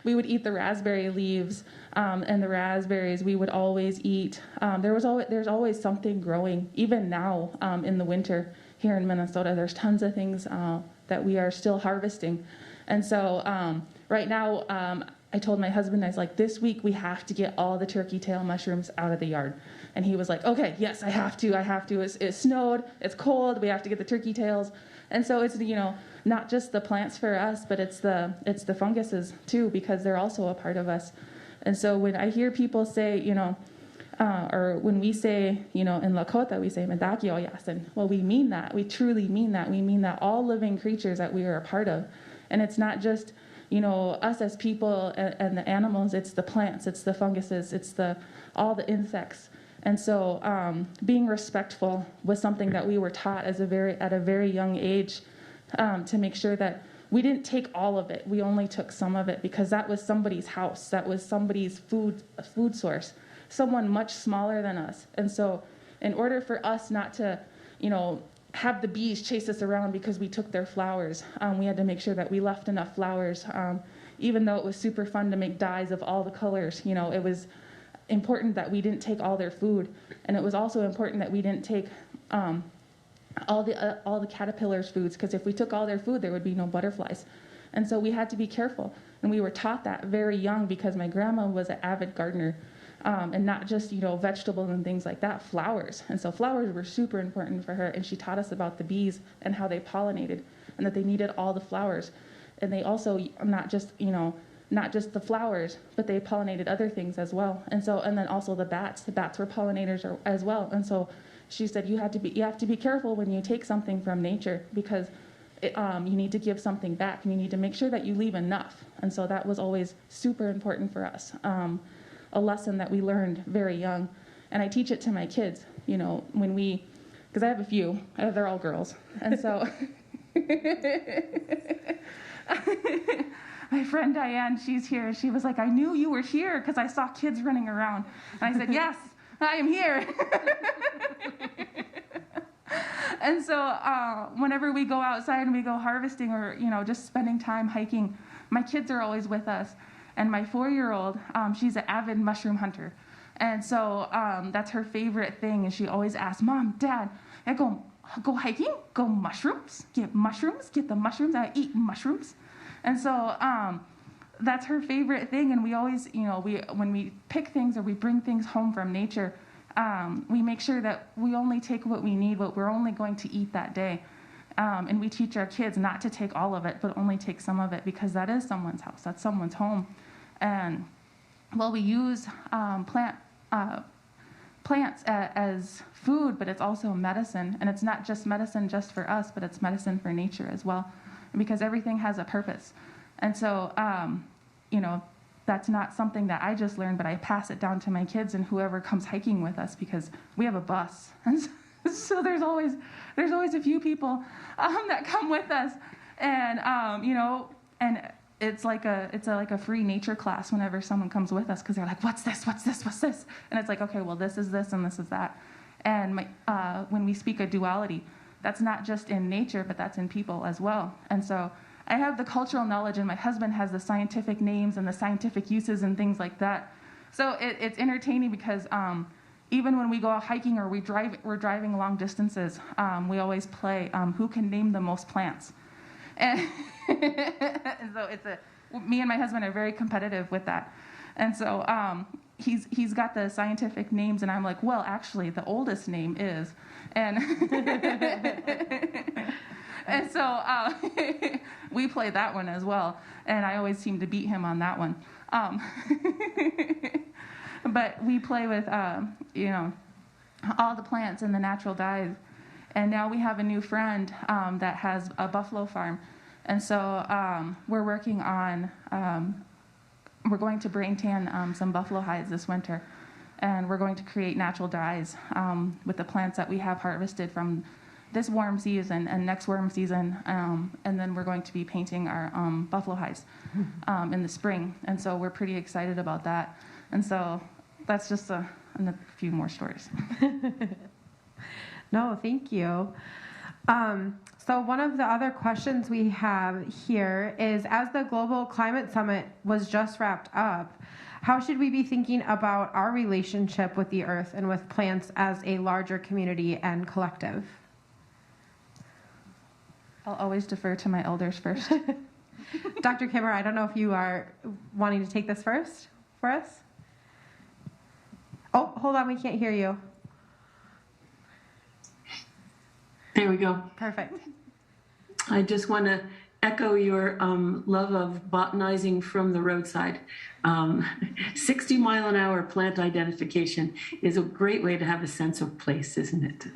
we would eat the raspberry leaves, and the raspberries we would always eat. There's always something growing, even now in the winter here in Minnesota. There's tons of things that we are still harvesting. And so right now, I told my husband, I was like, this week we have to get all the turkey tail mushrooms out of the yard. And he was like, okay, yes, I have to. It snowed, it's cold, we have to get the turkey tails. And so it's, not just the plants for us, but it's the funguses too, because they're also a part of us. And so when I hear people say, or when we say, in Lakota, we say, "Medakio yasin." Well, we mean that. We truly mean that. We mean that all living creatures that we are a part of. And it's not just, us as people and the animals, it's the plants, it's the funguses, it's all the insects. And so being respectful was something that we were taught at a very young age, to make sure that we didn't take all of it. We only took some of it, because that was somebody's house. That was somebody's food source, someone much smaller than us. And so in order for us not to, have the bees chase us around because we took their flowers, we had to make sure that we left enough flowers. Even though it was super fun to make dyes of all the colors, it was important that we didn't take all their food. And it was also important that we didn't take all the caterpillars' foods, because if we took all their food, there would be no butterflies. And so we had to be careful. And we were taught that very young, because my grandma was an avid gardener, and not just, vegetables and things like that, flowers. And so flowers were super important for her. And she taught us about the bees and how they pollinated, and that they needed all the flowers. And they also, not just the flowers, but they pollinated other things as well. And then also the bats were pollinators as well. And so she said, you have to be careful when you take something from nature, because you need to give something back, and you need to make sure that you leave enough. And so that was always super important for us, a lesson that we learned very young. And I teach it to my kids, because I have a few, they're all girls. And so my friend Diane, she's here. She was like, "I knew you were here because I saw kids running around." And I said, "Yes, I am here." And so whenever we go outside and we go harvesting, or just spending time hiking, my kids are always with us. And my 4-year-old, she's an avid mushroom hunter. And so that's her favorite thing. And she always asks, "Mom, Dad, I go hiking, go mushrooms, get the mushrooms, I eat mushrooms." And so that's her favorite thing. And we always, when we pick things or we bring things home from nature, we make sure that we only take what we need, what we're only going to eat that day. And we teach our kids not to take all of it, but only take some of it, because that is someone's house, that's someone's home. And we use plants as food, but it's also medicine. And it's not just medicine just for us, but it's medicine for nature as well, because everything has a purpose. And so, that's not something that I just learned, but I pass it down to my kids and whoever comes hiking with us, because we have a bus. And So there's always a few people that come with us, and and it's like a free nature class whenever someone comes with us, because they're like, what's this, and it's like, okay, well, this is this and this is that. And when we speak of duality, that's not just in nature, but that's in people as well. And so I have the cultural knowledge, and my husband has the scientific names and the scientific uses and things like that. So it's entertaining, because even when we go out hiking or we're driving long distances, we always play who can name the most plants. And so me and my husband are very competitive with that. And so he's got the scientific names, and I'm like, well, actually, the oldest name is. And and so we play that one as well. And I always seem to beat him on that one. But we play with, all the plants and the natural dyes. And now we have a new friend that has a buffalo farm. And so we're working on, we're going to brain tan some buffalo hides this winter. And we're going to create natural dyes with the plants that we have harvested from this warm season and next warm season. And then we're going to be painting our buffalo hides in the spring. And so we're pretty excited about that. And so that's just a few more stories. No, thank you. So one of the other questions we have here is, as the Global Climate Summit was just wrapped up, how should we be thinking about our relationship with the earth and with plants as a larger community and collective? I'll always defer to my elders first. Dr. Kimmer, I don't know if you are wanting to take this first for us? Oh, hold on, we can't hear you. There we go. Perfect. I just want to echo your love of botanizing from the roadside. 60-mile-an-hour plant identification is a great way to have a sense of place, isn't it?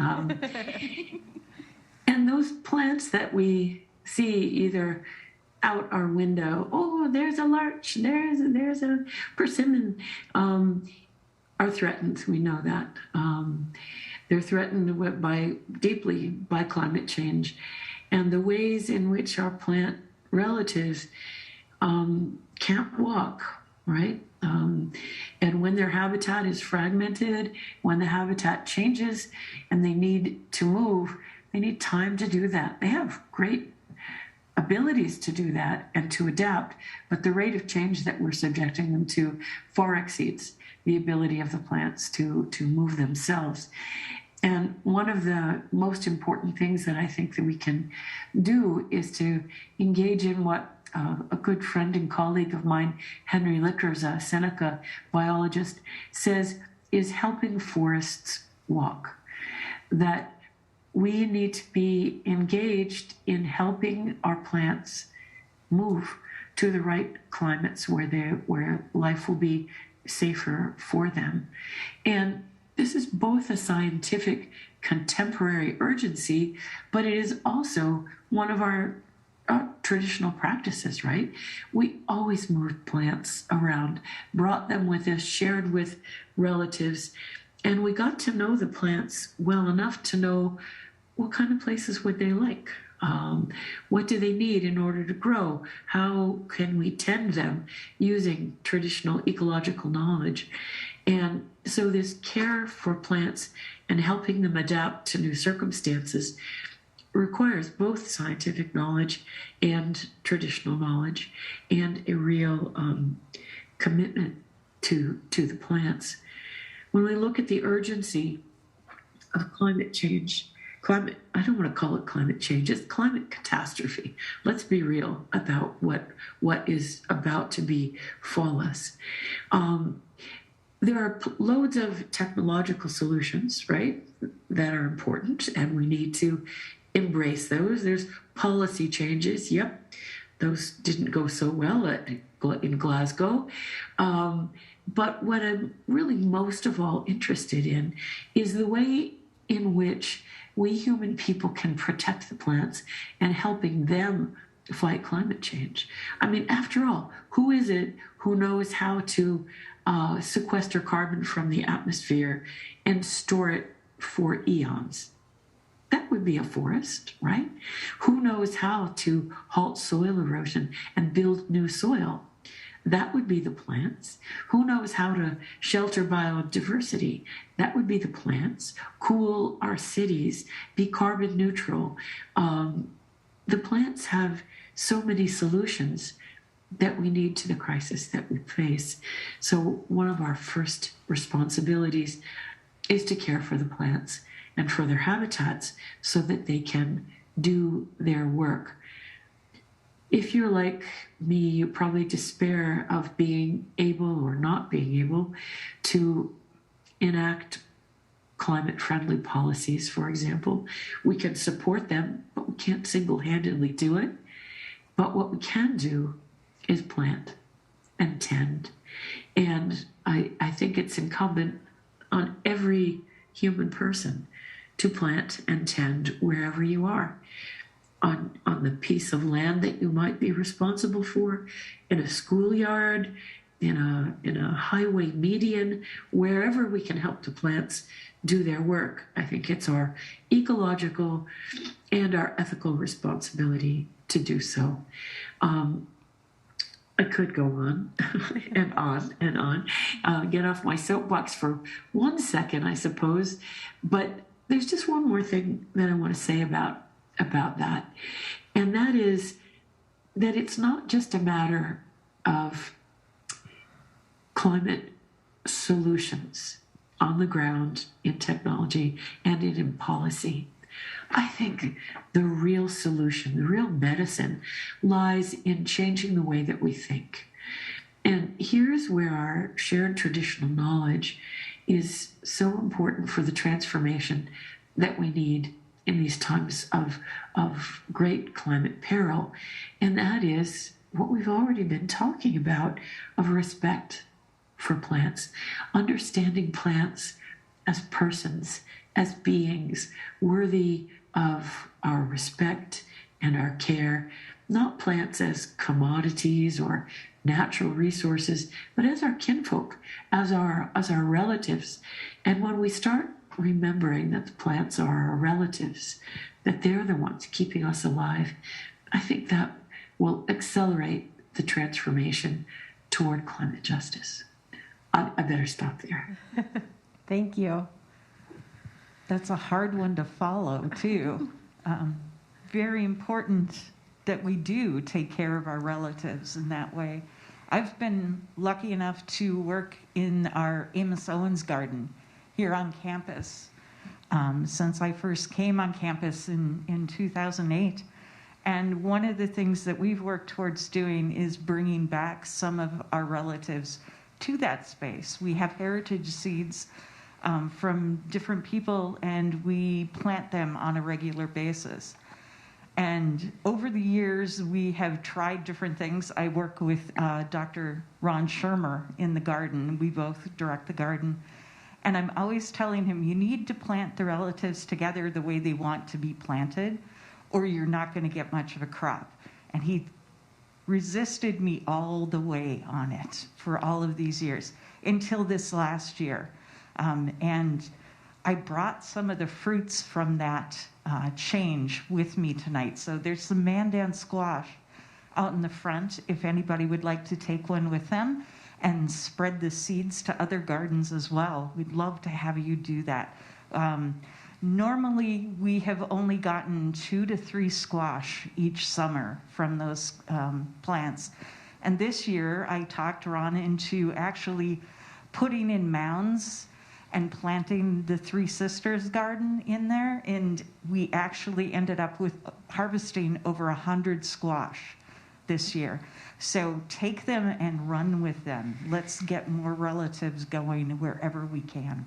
And those plants that we see either out our window, oh, there's a larch, there's a persimmon, are threatened. We know that. They're threatened deeply by climate change. And the ways in which our plant relatives can't walk, right? And when their habitat is fragmented, when the habitat changes and they need to move, they need time to do that. They have great abilities to do that and to adapt, but the rate of change that we're subjecting them to far exceeds the ability of the plants to move themselves. And one of the most important things that I think that we can do is to engage in what a good friend and colleague of mine, Henry Lickers, a Seneca biologist, says is helping forests walk. That we need to be engaged in helping our plants move to the right climates where life will be safer for them. And this is both a scientific contemporary urgency, but it is also one of our traditional practices, right? We always moved plants around, brought them with us, shared with relatives, and we got to know the plants well enough to know what kind of places would they like. What do they need in order to grow? How can we tend them using traditional ecological knowledge? And so this care for plants and helping them adapt to new circumstances requires both scientific knowledge and traditional knowledge and a real commitment to the plants. When we look at the urgency of climate change, I don't want to call it climate change, it's climate catastrophe. Let's be real about what is about to befall us. There are loads of technological solutions, right, that are important, and we need to embrace those. There's policy changes. Yep, those didn't go so well in Glasgow. But what I'm really most of all interested in is the way in which we human people can protect the plants and helping them fight climate change. I mean, after all, who is it who knows how to sequester carbon from the atmosphere and store it for eons? That would be a forest, right? Who knows how to halt soil erosion and build new soil? That would be the plants. Who knows how to shelter biodiversity? That would be the plants. Cool our cities, be carbon neutral. The plants have so many solutions that we need to the crisis that we face. So one of our first responsibilities is to care for the plants and for their habitats so that they can do their work. If you're like me, you probably despair of being able or not being able to enact climate-friendly policies, for example. We can support them, but we can't single-handedly do it. But what we can do is plant and tend. And I think it's incumbent on every human person to plant and tend wherever you are. On the piece of land that you might be responsible for, in a schoolyard, in a highway median, wherever we can help the plants do their work. I think it's our ecological and our ethical responsibility to do so. I could go on and on and on. Get off my soapbox for 1 second, I suppose. But there's just one more thing that I want to say about that. And that is that it's not just a matter of climate solutions on the ground in technology and in policy. I think the real solution, the real medicine, lies in changing the way that we think. And here's where our shared traditional knowledge is so important for the transformation that we need in these times of great climate peril. And that is what we've already been talking about, of respect for plants, understanding plants as persons, as beings worthy of our respect and our care, not plants as commodities or natural resources, but as our kinfolk, as our relatives. And when we start remembering that the plants are our relatives, that they're the ones keeping us alive, I think that will accelerate the transformation toward climate justice. I better stop there. Thank you. That's a hard one to follow, too. Very important that we do take care of our relatives in that way. I've been lucky enough to work in our Amos Owens garden here on campus since I first came on campus in 2008. And one of the things that we've worked towards doing is bringing back some of our relatives to that space. We have heritage seeds from different people, and we plant them on a regular basis. And over the years, we have tried different things. I work with Dr. Ron Shermer in the garden. We both direct the garden. And I'm always telling him, you need to plant the relatives together the way they want to be planted, or you're not going to get much of a crop. And he resisted me all the way on it for all of these years, until this last year. And I brought some of the fruits from that change with me tonight. So there's some Mandan squash out in the front, if anybody would like to take one with them and spread the seeds to other gardens as well. We'd love to have you do that. Normally, we have only gotten 2 to 3 squash each summer from those plants. And this year, I talked Ron into actually putting in mounds and planting the Three Sisters garden in there. And we actually ended up with harvesting over 100 squash this year. So take them and run with them. Let's get more relatives going wherever we can.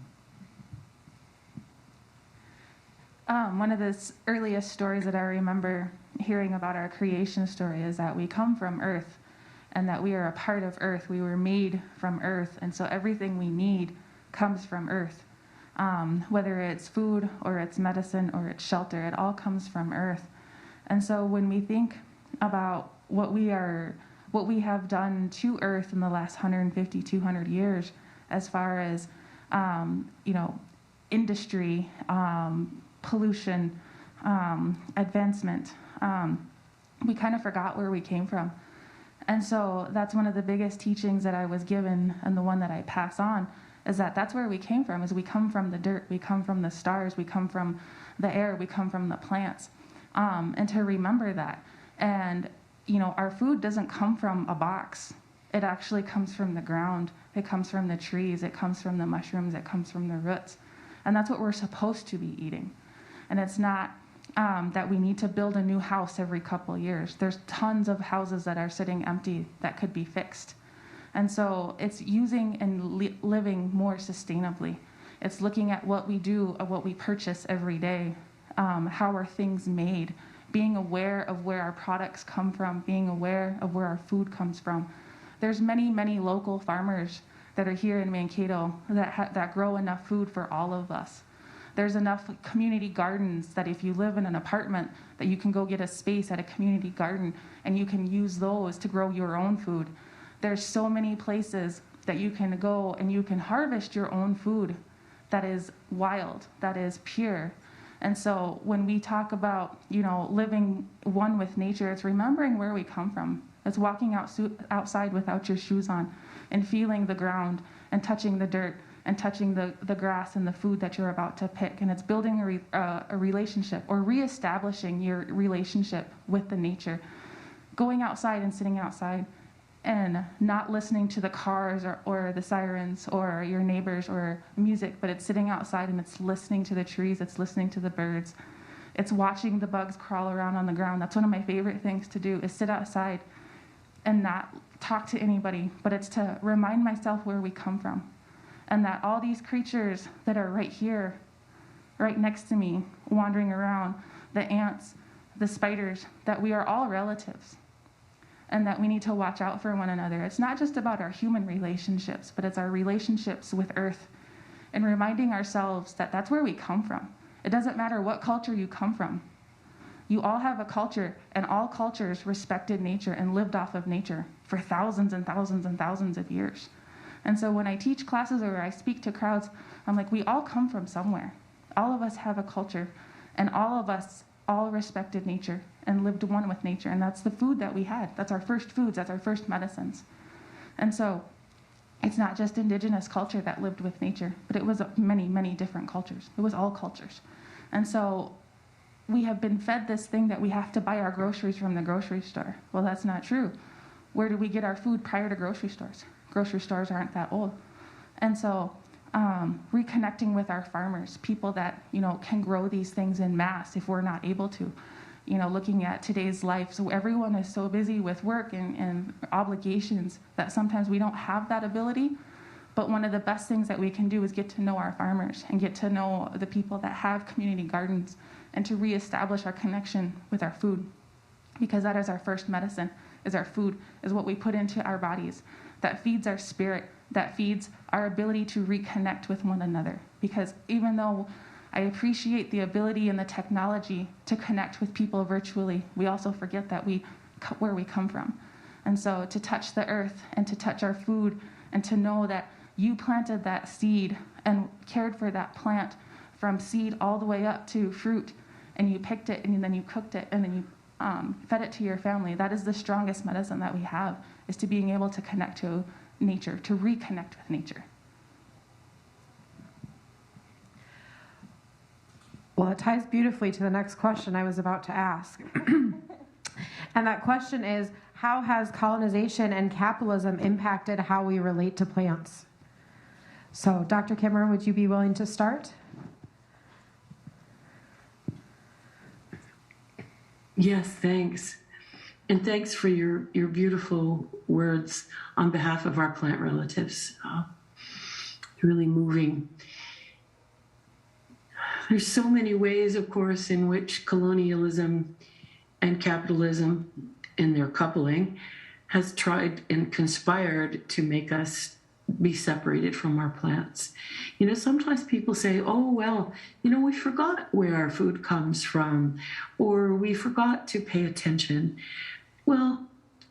One of the earliest stories that I remember hearing about our creation story is that we come from Earth and that we are a part of Earth. We were made from Earth, and so everything we need comes from Earth. Whether it's food or it's medicine or it's shelter, it all comes from Earth. And so when we think about what we have done to Earth in the last 150, 200 years, as far as industry, pollution, advancement, we kind of forgot where we came from. And so that's one of the biggest teachings that I was given, and the one that I pass on, is that that's where we came from, is we come from the dirt, we come from the stars, we come from the air, we come from the plants, and to remember that. And, you know, our food doesn't come from a box. It actually comes from the ground. It comes from the trees. It comes from the mushrooms. It comes from the roots. And that's what we're supposed to be eating. And it's not that we need to build a new house every couple years. There's tons of houses that are sitting empty that could be fixed. And so it's using and living more sustainably. It's looking at what we do, what we purchase every day. How are things made? Being aware of where our products come from, being aware of where our food comes from. There's many, many local farmers that are here in Mankato that grow enough food for all of us. There's enough community gardens that if you live in an apartment, that you can go get a space at a community garden and you can use those to grow your own food. There's so many places that you can go and you can harvest your own food that is wild, that is pure. And so when we talk about, you know, living one with nature, it's remembering where we come from. It's walking outside without your shoes on and feeling the ground and touching the dirt and touching the grass and the food that you're about to pick. And it's building a relationship, or reestablishing your relationship with the nature. Going outside and sitting outside and not listening to the cars or the sirens or your neighbors or music, but it's sitting outside and it's listening to the trees, it's listening to the birds. It's watching the bugs crawl around on the ground. That's one of my favorite things to do, is sit outside and not talk to anybody, but it's to remind myself where we come from. And that all these creatures that are right here, right next to me, wandering around, the ants, the spiders, that we are all relatives. And that we need to watch out for one another. It's not just about our human relationships, but it's our relationships with Earth. And reminding ourselves that that's where we come from. It doesn't matter what culture you come from. You all have a culture, and all cultures respected nature and lived off of nature for thousands and thousands and thousands of years. And so when I teach classes or I speak to crowds, I'm like, we all come from somewhere. All of us have a culture, and all of us all respected nature and lived one with nature. And that's the food that we had. That's our first foods. That's our first medicines. And so it's not just Indigenous culture that lived with nature, but it was many, many different cultures. It was all cultures. And so we have been fed this thing that we have to buy our groceries from the grocery store. Well, that's not true. Where did we get our food prior to grocery stores? Grocery stores aren't that old. And so reconnecting with our farmers, people that, you know, can grow these things in mass if we're not able to. You know, looking at today's life, so everyone is so busy with work and obligations that sometimes we don't have that ability. But one of the best things that we can do is get to know our farmers and get to know the people that have community gardens, and to reestablish our connection with our food, because that is our first medicine, is our food, is what we put into our bodies. That feeds our spirit, that feeds our ability to reconnect with one another. Because even though I appreciate the ability and the technology to connect with people virtually, we also forget that where we come from. And so to touch the earth and to touch our food and to know that you planted that seed and cared for that plant from seed all the way up to fruit, and you picked it and then you cooked it and then you fed it to your family. That is the strongest medicine that we have, is to being able to connect to nature, to reconnect with nature. Well, it ties beautifully to the next question I was about to ask. And that question is, how has colonization and capitalism impacted how we relate to plants? So, Dr. Kimmer, would you be willing to start? Yes, thanks. And thanks for your beautiful words on behalf of our plant relatives. Really moving. There's so many ways, of course, in which colonialism and capitalism, in their coupling, has tried and conspired to make us be separated from our plants. You know, sometimes people say, oh, well, you know, we forgot where our food comes from, or we forgot to pay attention. Well,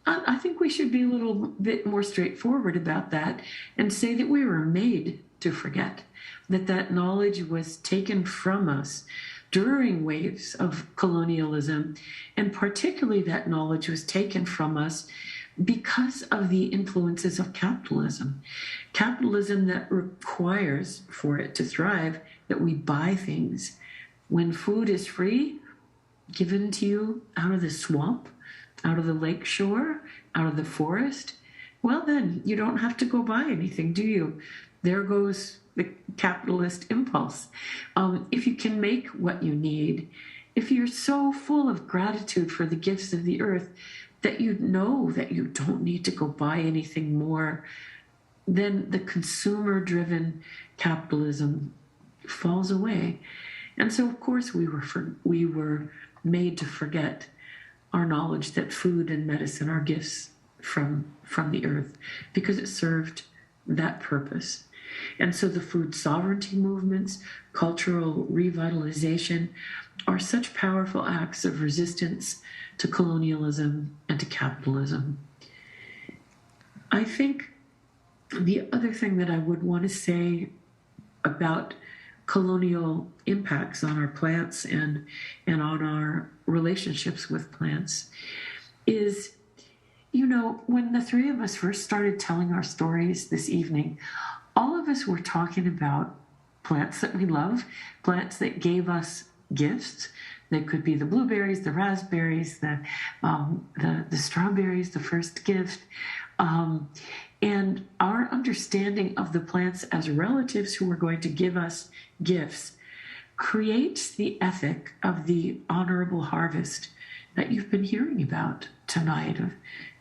I think we should be a little bit more straightforward about that and say that we were made to forget, that knowledge was taken from us during waves of colonialism, and particularly that knowledge was taken from us because of the influences of capitalism. Capitalism that requires, for it to thrive, that we buy things. When food is free, given to you out of the swamp, out of the lake shore, out of the forest, well then, you don't have to go buy anything, do you? There goes the capitalist impulse. If you can make what you need, if you're so full of gratitude for the gifts of the earth that you know that you don't need to go buy anything more, then the consumer-driven capitalism falls away. And so, of course, we were made to forget our knowledge that food and medicine are gifts from the earth because it served that purpose. And so the food sovereignty movements, cultural revitalization, are such powerful acts of resistance to colonialism and to capitalism. I think the other thing that I would want to say about colonial impacts on our plants and on our relationships with plants is, you know, when the three of us first started telling our stories this evening, all of us were talking about plants that we love, plants that gave us gifts. They could be the blueberries, the raspberries, the strawberries, the first gift. And our understanding of the plants as relatives who are going to give us gifts creates the ethic of the honorable harvest that you've been hearing about tonight, of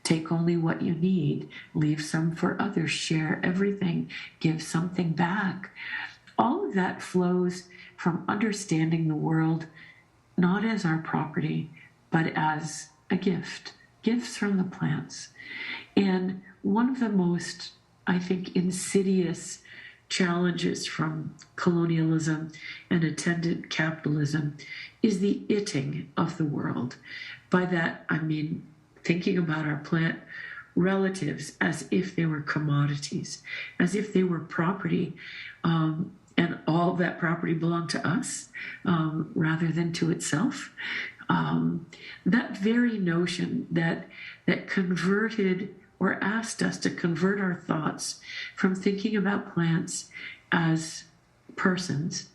take only what you need, leave some for others, share everything, give something back. All of that flows from understanding the world not as our property, but as a gift, gifts from the plants. And one of the most, I think, insidious challenges from colonialism and attendant capitalism is the itting of the world. By that, I mean thinking about our plant relatives as if they were commodities, as if they were property, and all that property belonged to us rather than to itself. That very notion that converted or asked us to convert our thoughts from thinking about plants as persons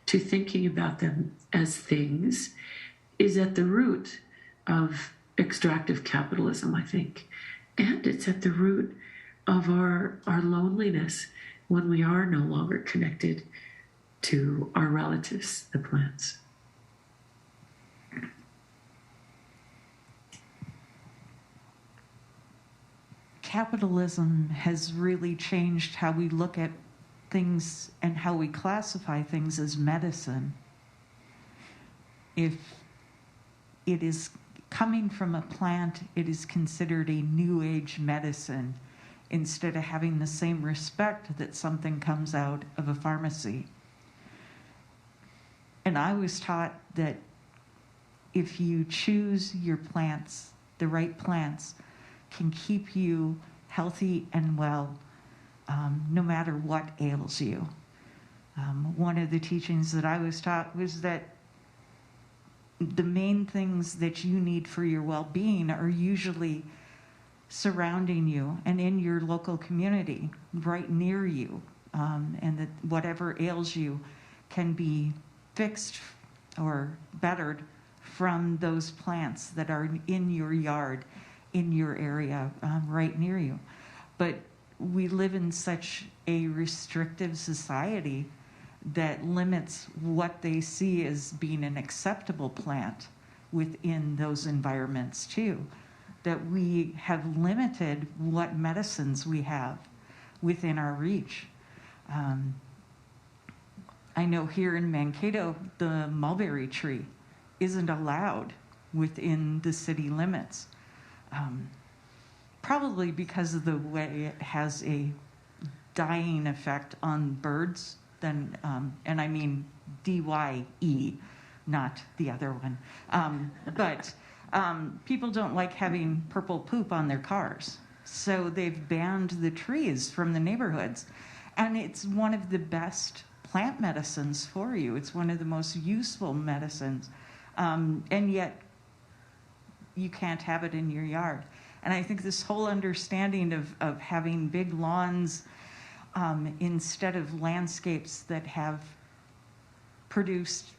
to thinking about them as things is at the root of extractive capitalism, I think. And it's at the root of our loneliness when we are no longer connected to our relatives, the plants. Capitalism has really changed how we look at things and how we classify things as medicine. If it is coming from a plant, it is considered a new age medicine instead of having the same respect that something comes out of a pharmacy. And I was taught that if you choose your plants, the right plants can keep you healthy and well, no matter what ails you. One of the teachings that I was taught was that the main things that you need for your well-being are usually surrounding you and in your local community, right near you, and that whatever ails you can be fixed or bettered from those plants that are in your yard, in your area, right near you. But we live in such a restrictive society that limits what they see as being an acceptable plant within those environments too, that we have limited what medicines we have within our reach. I know here in Mankato, the mulberry tree isn't allowed within the city limits, probably because of the way it has a dying effect on birds. Then, and I mean D-Y-E, not the other one. But people don't like having purple poop on their cars, so they've banned the trees from the neighborhoods. And it's one of the best plant medicines for you. It's one of the most useful medicines. And yet you can't have it in your yard. And I think this whole understanding of having big lawns instead of landscapes that have produced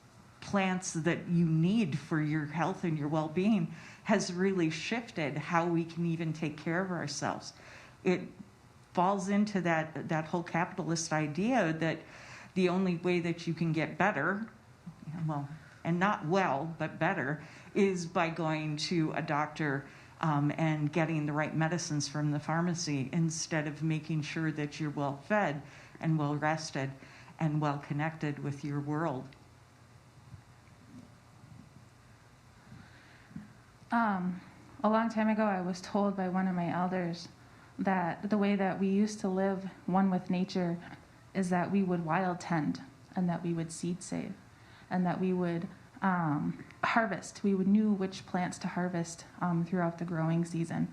plants that you need for your health and your well-being has really shifted how we can even take care of ourselves. It falls into that whole capitalist idea that the only way that you can get better, well, and not well, but better, is by going to a doctor and getting the right medicines from the pharmacy instead of making sure that you're well fed and well rested and well connected with your world. A long time ago, I was told by one of my elders that the way that we used to live one with nature is that we would wild tend and that we would seed save and that we would harvest. We would knew which plants to harvest throughout the growing season.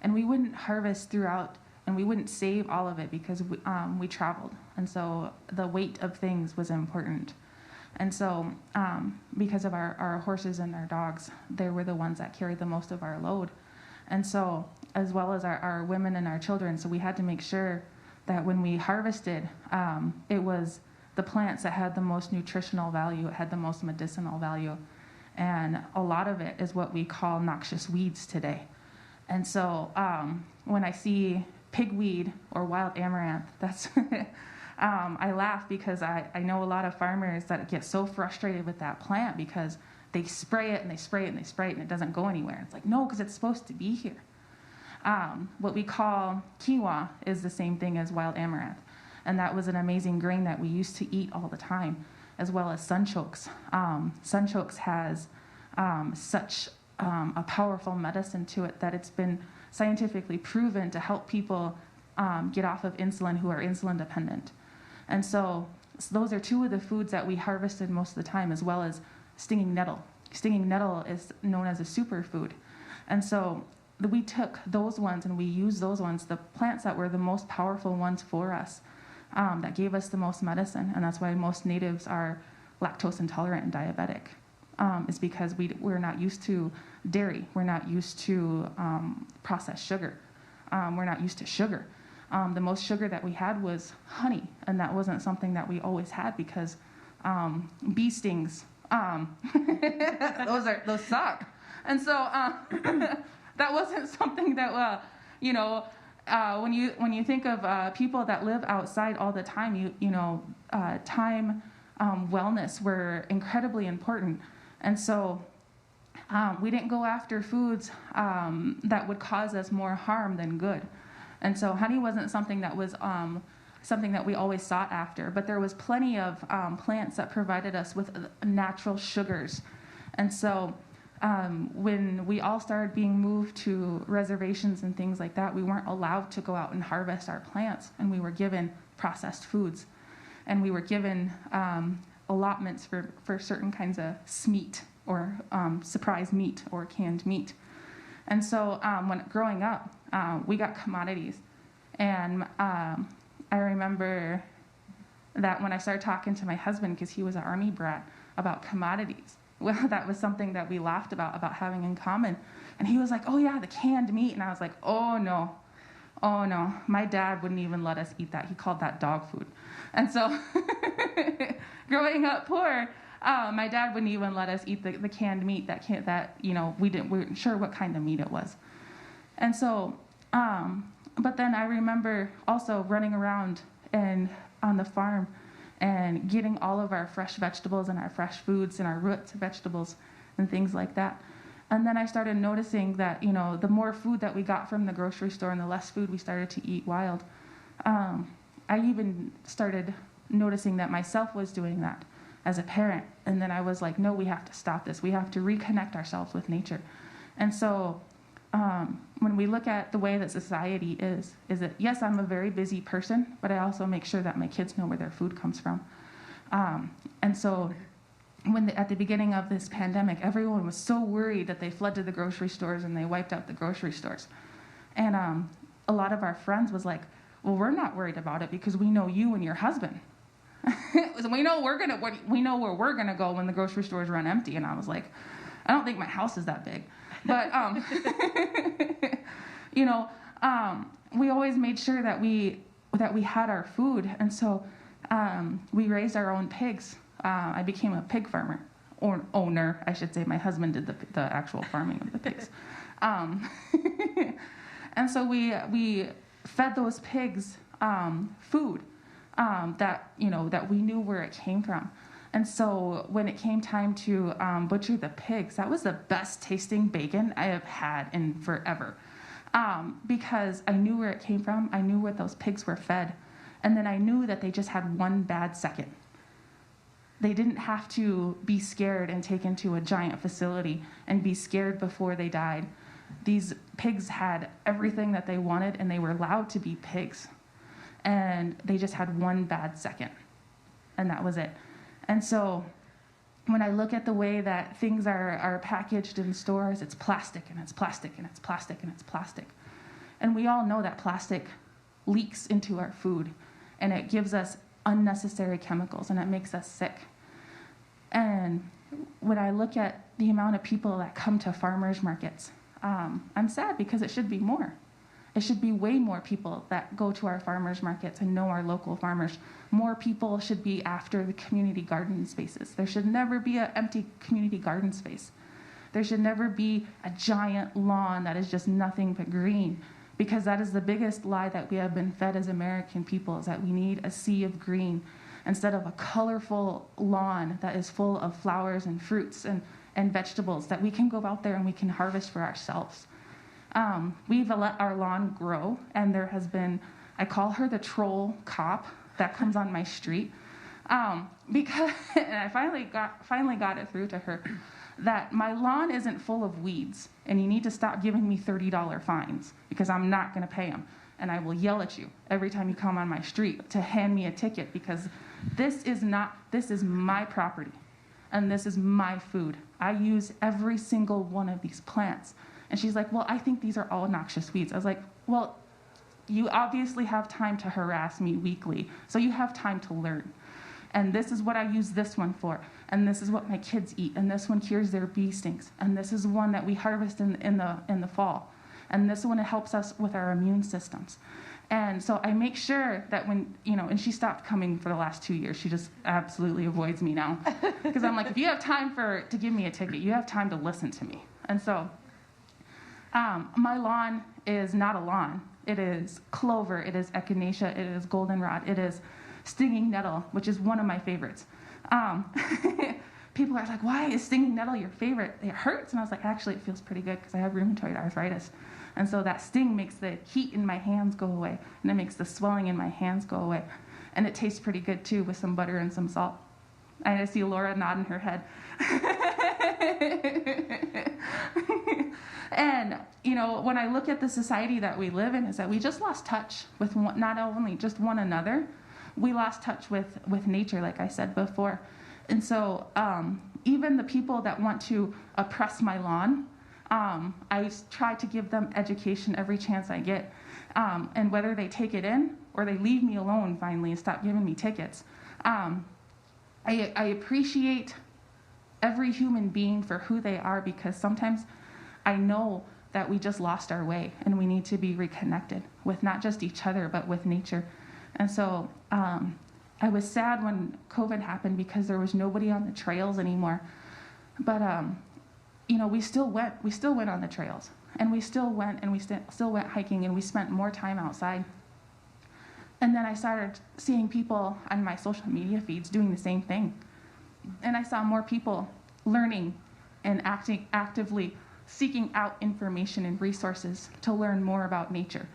And we wouldn't harvest throughout, and we wouldn't save all of it because we traveled. And so the weight of things was important. And so because of our horses and our dogs, they were the ones that carried the most of our load. And so, as well as our women and our children, so we had to make sure that when we harvested, it was the plants that had the most nutritional value, it had the most medicinal value. And a lot of it is what we call noxious weeds today. And so when I see pigweed or wild amaranth, that's I laugh because I know a lot of farmers that get so frustrated with that plant because they spray it and they spray it and they spray it and it doesn't go anywhere. It's like, no, because it's supposed to be here. What we call quinoa is the same thing as wild amaranth. And that was an amazing grain that we used to eat all the time, as well as sunchokes. Sunchokes has such a powerful medicine to it that it's been scientifically proven to help people get off of insulin who are insulin dependent. And so those are two of the foods that we harvested most of the time, as well as stinging nettle. Stinging nettle is known as a superfood. And so we took those ones and we used those ones, the plants that were the most powerful ones for us, that gave us the most medicine. And that's why most natives are lactose intolerant and diabetic, is because we're not used to dairy. We're not used to processed sugar. We're not used to sugar. The most sugar that we had was honey, and that wasn't something that we always had because bee stings, those suck. And so that wasn't something that, when you think of people that live outside all the time, time, wellness were incredibly important. And so we didn't go after foods that would cause us more harm than good. And so honey wasn't something that was something that we always sought after, but there was plenty of plants that provided us with natural sugars. And so when we all started being moved to reservations and things like that, we weren't allowed to go out and harvest our plants, and we were given processed foods. And we were given allotments for certain kinds of meat or surprise meat or canned meat. And so when growing up, we got commodities. And I remember that when I started talking to my husband, because he was an Army brat, about commodities, well, that was something that we laughed about having in common. And he was like, oh, yeah, the canned meat. And I was like, oh, no. My dad wouldn't even let us eat that. He called that dog food. And so growing up poor, my dad wouldn't even let us eat the canned meat we weren't sure what kind of meat it was. And so, but then I remember also running around on the farm and getting all of our fresh vegetables and our fresh foods and our roots vegetables and things like that. And then I started noticing that, the more food that we got from the grocery store and the less food we started to eat wild. I even started noticing that myself was doing that as a parent. And then I was like, no, we have to stop this. We have to reconnect ourselves with nature. And so when we look at the way that society is that, yes, I'm a very busy person, but I also make sure that my kids know where their food comes from. And so at the beginning of this pandemic, everyone was so worried that they fled to the grocery stores and they wiped out the grocery stores. And a lot of our friends was like, well, we're not worried about it because we know you and your husband. we know where we're gonna go when the grocery stores run empty. And I was like, I don't think my house is that big, but we always made sure that we had our food, and so we raised our own pigs. I became a pig farmer, or owner, I should say. My husband did the actual farming of the pigs, and so we fed those pigs food that we knew where it came from. And so when it came time to butcher the pigs, that was the best tasting bacon I have had in forever. Because I knew where it came from, I knew what those pigs were fed, and then I knew that they just had one bad second. They didn't have to be scared and taken to a giant facility and be scared before they died. These pigs had everything that they wanted, and they were allowed to be pigs. And they just had one bad second, and that was it. And so when I look at the way that things are packaged in stores, it's plastic, and it's plastic, and it's plastic, and it's plastic. And we all know that plastic leaks into our food, and it gives us unnecessary chemicals, and it makes us sick. And when I look at the amount of people that come to farmers markets, I'm sad, because it should be more. It should be way more people that go to our farmers markets and know our local farmers. More people should be after the community garden spaces. There should never be an empty community garden space. There should never be a giant lawn that is just nothing but green, because that is the biggest lie that we have been fed as American people, is that we need a sea of green instead of a colorful lawn that is full of flowers and fruits and vegetables that we can go out there and we can harvest for ourselves. We've let our lawn grow, and there has been, I call her the troll cop that comes on my street, because, and I finally got it through to her, that my lawn isn't full of weeds, and you need to stop giving me $30 fines, because I'm not going to pay them, and I will yell at you every time you come on my street to hand me a ticket, because this is my property, and this is my food. I use every single one of these plants. And she's like, well, I think these are all noxious weeds. I was like, well, you obviously have time to harass me weekly, so you have time to learn. And this is what I use this one for, and this is what my kids eat, and this one cures their bee stings, and this is one that we harvest in the fall, and this one helps us with our immune systems. And so I make sure that when, and she stopped coming for the last 2 years. She just absolutely avoids me now. Because I'm like, if you have time to give me a ticket, you have time to listen to me. And so my lawn is not a lawn. It is clover, it is echinacea, it is goldenrod, it is stinging nettle, which is one of my favorites. People are like, why is stinging nettle your favorite? It hurts. And I was like, actually, it feels pretty good because I have rheumatoid arthritis. And so that sting makes the heat in my hands go away, and it makes the swelling in my hands go away. And it tastes pretty good, too, with some butter and some salt. And I see Laura nodding her head. And, when I look at the society that we live in, is that we just lost touch with not only just one another, we lost touch with nature, like I said before. And so even the people that want to oppress my lawn, I try to give them education every chance I get. And whether they take it in or they leave me alone finally and stop giving me tickets, I appreciate every human being for who they are, because sometimes I know that we just lost our way and we need to be reconnected with not just each other but with nature. And so I was sad when COVID happened because there was nobody on the trails anymore. But we still went on the trails, and we still went hiking, and we spent more time outside. And then I started seeing people on my social media feeds doing the same thing. And I saw more people learning and actively seeking out information and resources to learn more about nature.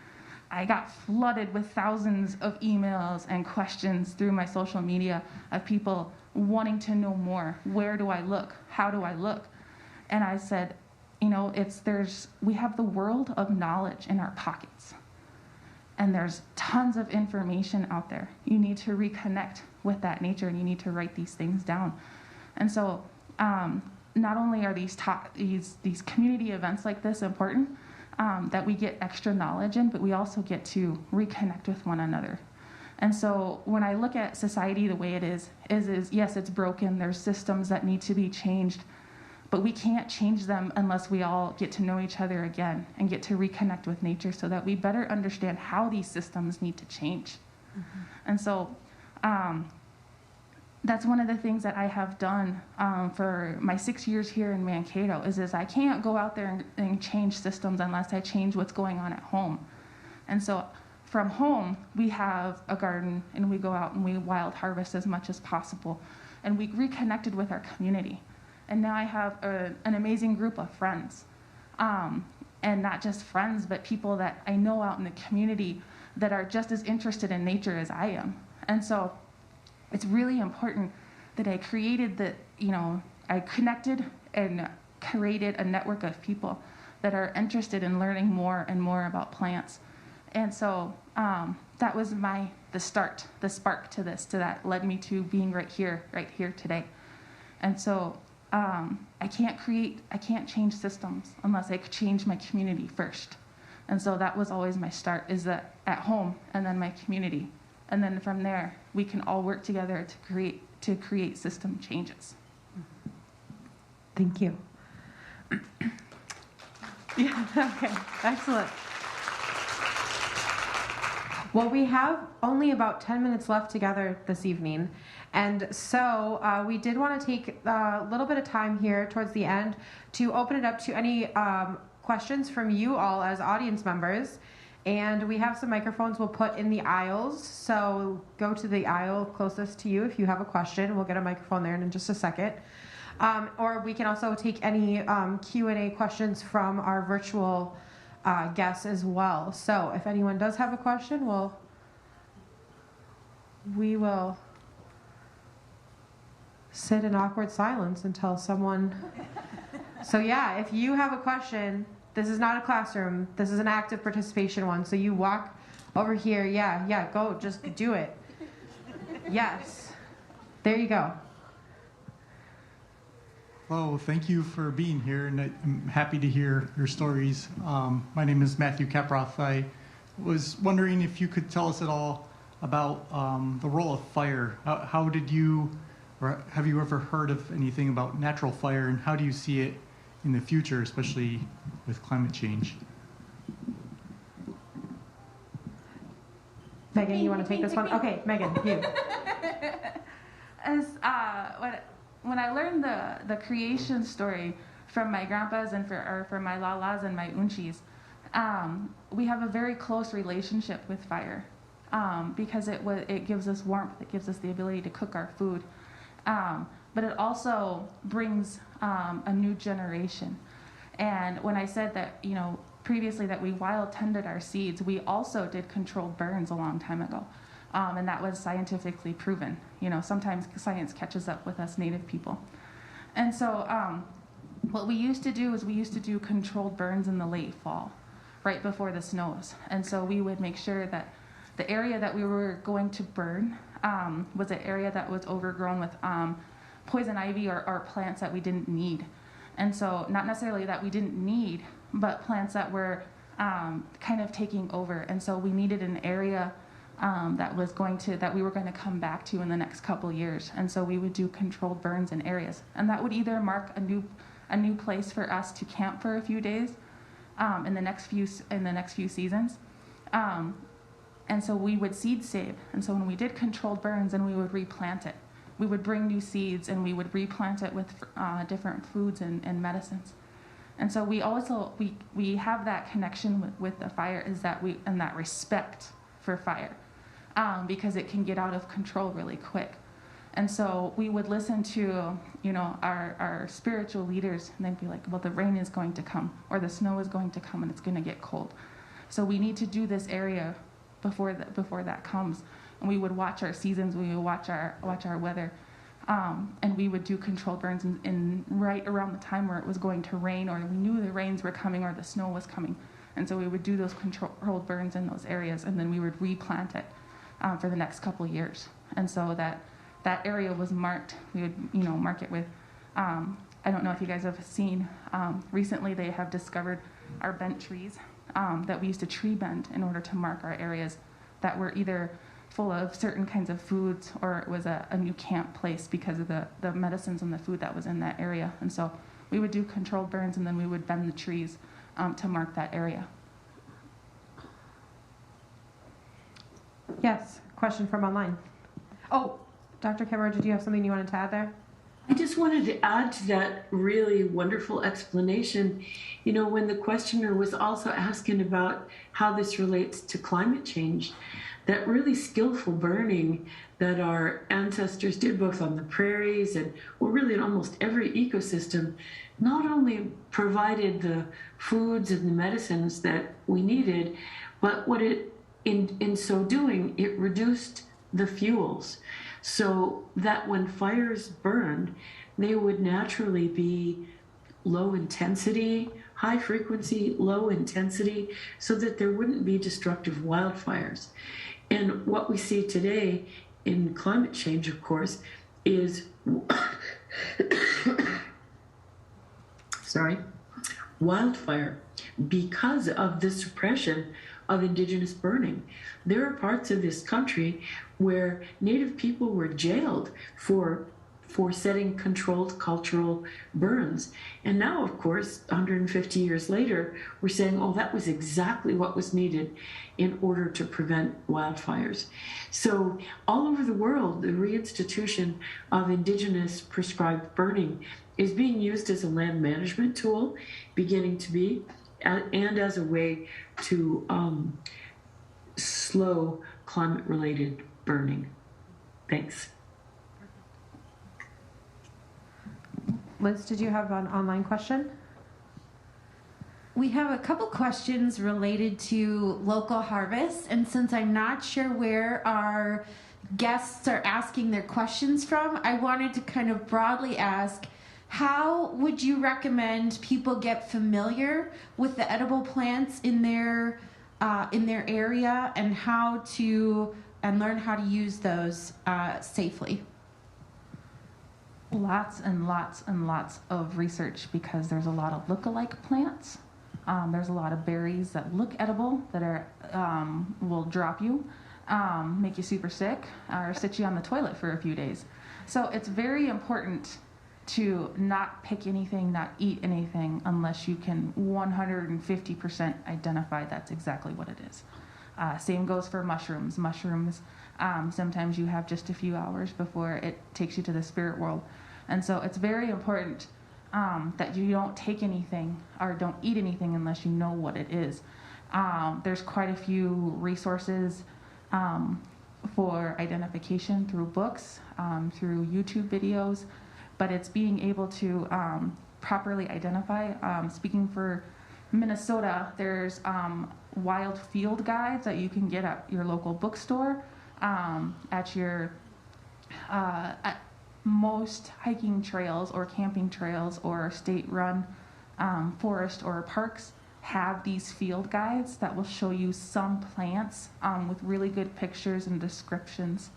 I got flooded with thousands of emails and questions through my social media of people wanting to know more. Where do I look? How do I look? And I said, we have the world of knowledge in our pockets. And there's tons of information out there. You need to reconnect with that nature, and you need to write these things down. And so not only are these community events like this important, that we get extra knowledge in, but we also get to reconnect with one another. And so when I look at society the way it is yes, it's broken. There's systems that need to be changed, but we can't change them unless we all get to know each other again and get to reconnect with nature so that we better understand how these systems need to change. Mm-hmm. And so that's one of the things that I have done for my 6 years here in Mankato is I can't go out there and change systems unless I change what's going on at home. And so from home, we have a garden, and we go out and we wild harvest as much as possible. And we reconnected with our community. And now I have an amazing group of friends. And not just friends, but people that I know out in the community that are just as interested in nature as I am. And so it's really important that I created I connected and created a network of people that are interested in learning more and more about plants. And so that was the spark to this, that led me to being right here today. And so I can't change systems unless I change my community first. And so that was always my start, is that at home and then my community. And then from there, we can all work together to create system changes. Thank you. Yeah, okay, excellent. Well, we have only about 10 minutes left together this evening. And so we did want to take a little bit of time here towards the end to open it up to any questions from you all as audience members. And we have some microphones we'll put in the aisles. So go to the aisle closest to you if you have a question. We'll get a microphone there in just a second. Or we can also take any Q&A questions from our virtual guests as well. So if anyone does have a question, we will sit in awkward silence until someone... So yeah, if you have a question, this is not a classroom. This is an active participation one. So you walk over here. Yeah, go. Just do it. Yes. There you go. Hello, thank you for being here, and I'm happy to hear your stories. My name is Matthew Kaproth. I was wondering if you could tell us at all about the role of fire. How did you, or have you ever heard of anything about natural fire, and how do you see it in the future, especially with climate change? Megan, you want to take this one? Okay, Megan, you. When I learned the creation story from my grandpas and from my lalas and my unchis, we have a very close relationship with fire because it gives us warmth, it gives us the ability to cook our food, but it also brings a new generation. And when I said that, previously that we wild tended our seeds, we also did controlled burns a long time ago. And that was scientifically proven. Sometimes science catches up with us Native people. And so what we used to do is we used to do controlled burns in the late fall, right before the snows. And so we would make sure that the area that we were going to burn was an area that was overgrown with poison ivy or plants that we didn't need. And so not necessarily that we didn't need, but plants that were kind of taking over. And so we needed an area that we were going to come back to in the next couple years. And so we would do controlled burns in areas, and that would either mark a new place for us to camp for a few days in the next few seasons. And so we would seed save. And so when we did controlled burns, then we would replant it. We would bring new seeds and we would replant it with different foods and medicines. And so we have that connection with the fire, and that respect for fire, because it can get out of control really quick. And so we would listen to, our spiritual leaders, and they'd be like, well, the rain is going to come, or the snow is going to come, and it's going to get cold. So we need to do this area before that comes. And we would watch our seasons, we would watch our weather, and we would do controlled burns in right around the time where it was going to rain, or we knew the rains were coming or the snow was coming. And so we would do those controlled burns in those areas, and then we would replant it for the next couple years. And so that area was marked. We would mark it with, I don't know if you guys have seen, recently they have discovered our bent trees that we used to tree bend in order to mark our areas that were either full of certain kinds of foods, or it was a new camp place because of the medicines and the food that was in that area. And so we would do controlled burns, and then we would bend the trees to mark that area. Yes, question from online. Oh, Dr. Kimmer, did you have something you wanted to add there? I just wanted to add to that really wonderful explanation. You know, when the questioner was also asking about how this relates to climate change, that really skillful burning that our ancestors did both on the prairies and, well, really in almost every ecosystem, not only provided the foods and the medicines that we needed, but what it, in so doing, it reduced the fuels. So that when fires burned, they would naturally be low intensity, high frequency, low intensity, so that there wouldn't be destructive wildfires. And what we see today in climate change, of course, is wildfire because of the suppression of Indigenous burning. There are parts of this country where Native people were jailed for setting controlled cultural burns. And now, of course, 150 years later, we're saying, oh, that was exactly what was needed in order to prevent wildfires. So all over the world, the reinstitution of Indigenous prescribed burning is being used as a land management tool, beginning to be, and as a way to slow climate-related burning. Thanks. Liz, did you have an online question? We have a couple questions related to local harvests, and since I'm not sure where our guests are asking their questions from, I wanted to kind of broadly ask, how would you recommend people get familiar with the edible plants in their area, and learn how to use those safely? Lots and lots and lots of research, because there's a lot of look-alike plants. There's a lot of berries that look edible that are will drop you, make you super sick, or sit you on the toilet for a few days. So it's very important to not pick anything, not eat anything, unless you can 150% identify that's exactly what it is. Same goes for mushrooms. Sometimes you have just a few hours before it takes you to the spirit world. And so it's very important that you don't take anything or don't eat anything unless you know what it is. There's quite a few resources for identification through books, through YouTube videos, but it's being able to properly identify. Speaking for Minnesota, there's wild field guides that you can get at your local bookstore, at your at most hiking trails or camping trails or state-run forest or parks have these field guides that will show you some plants with really good pictures and descriptions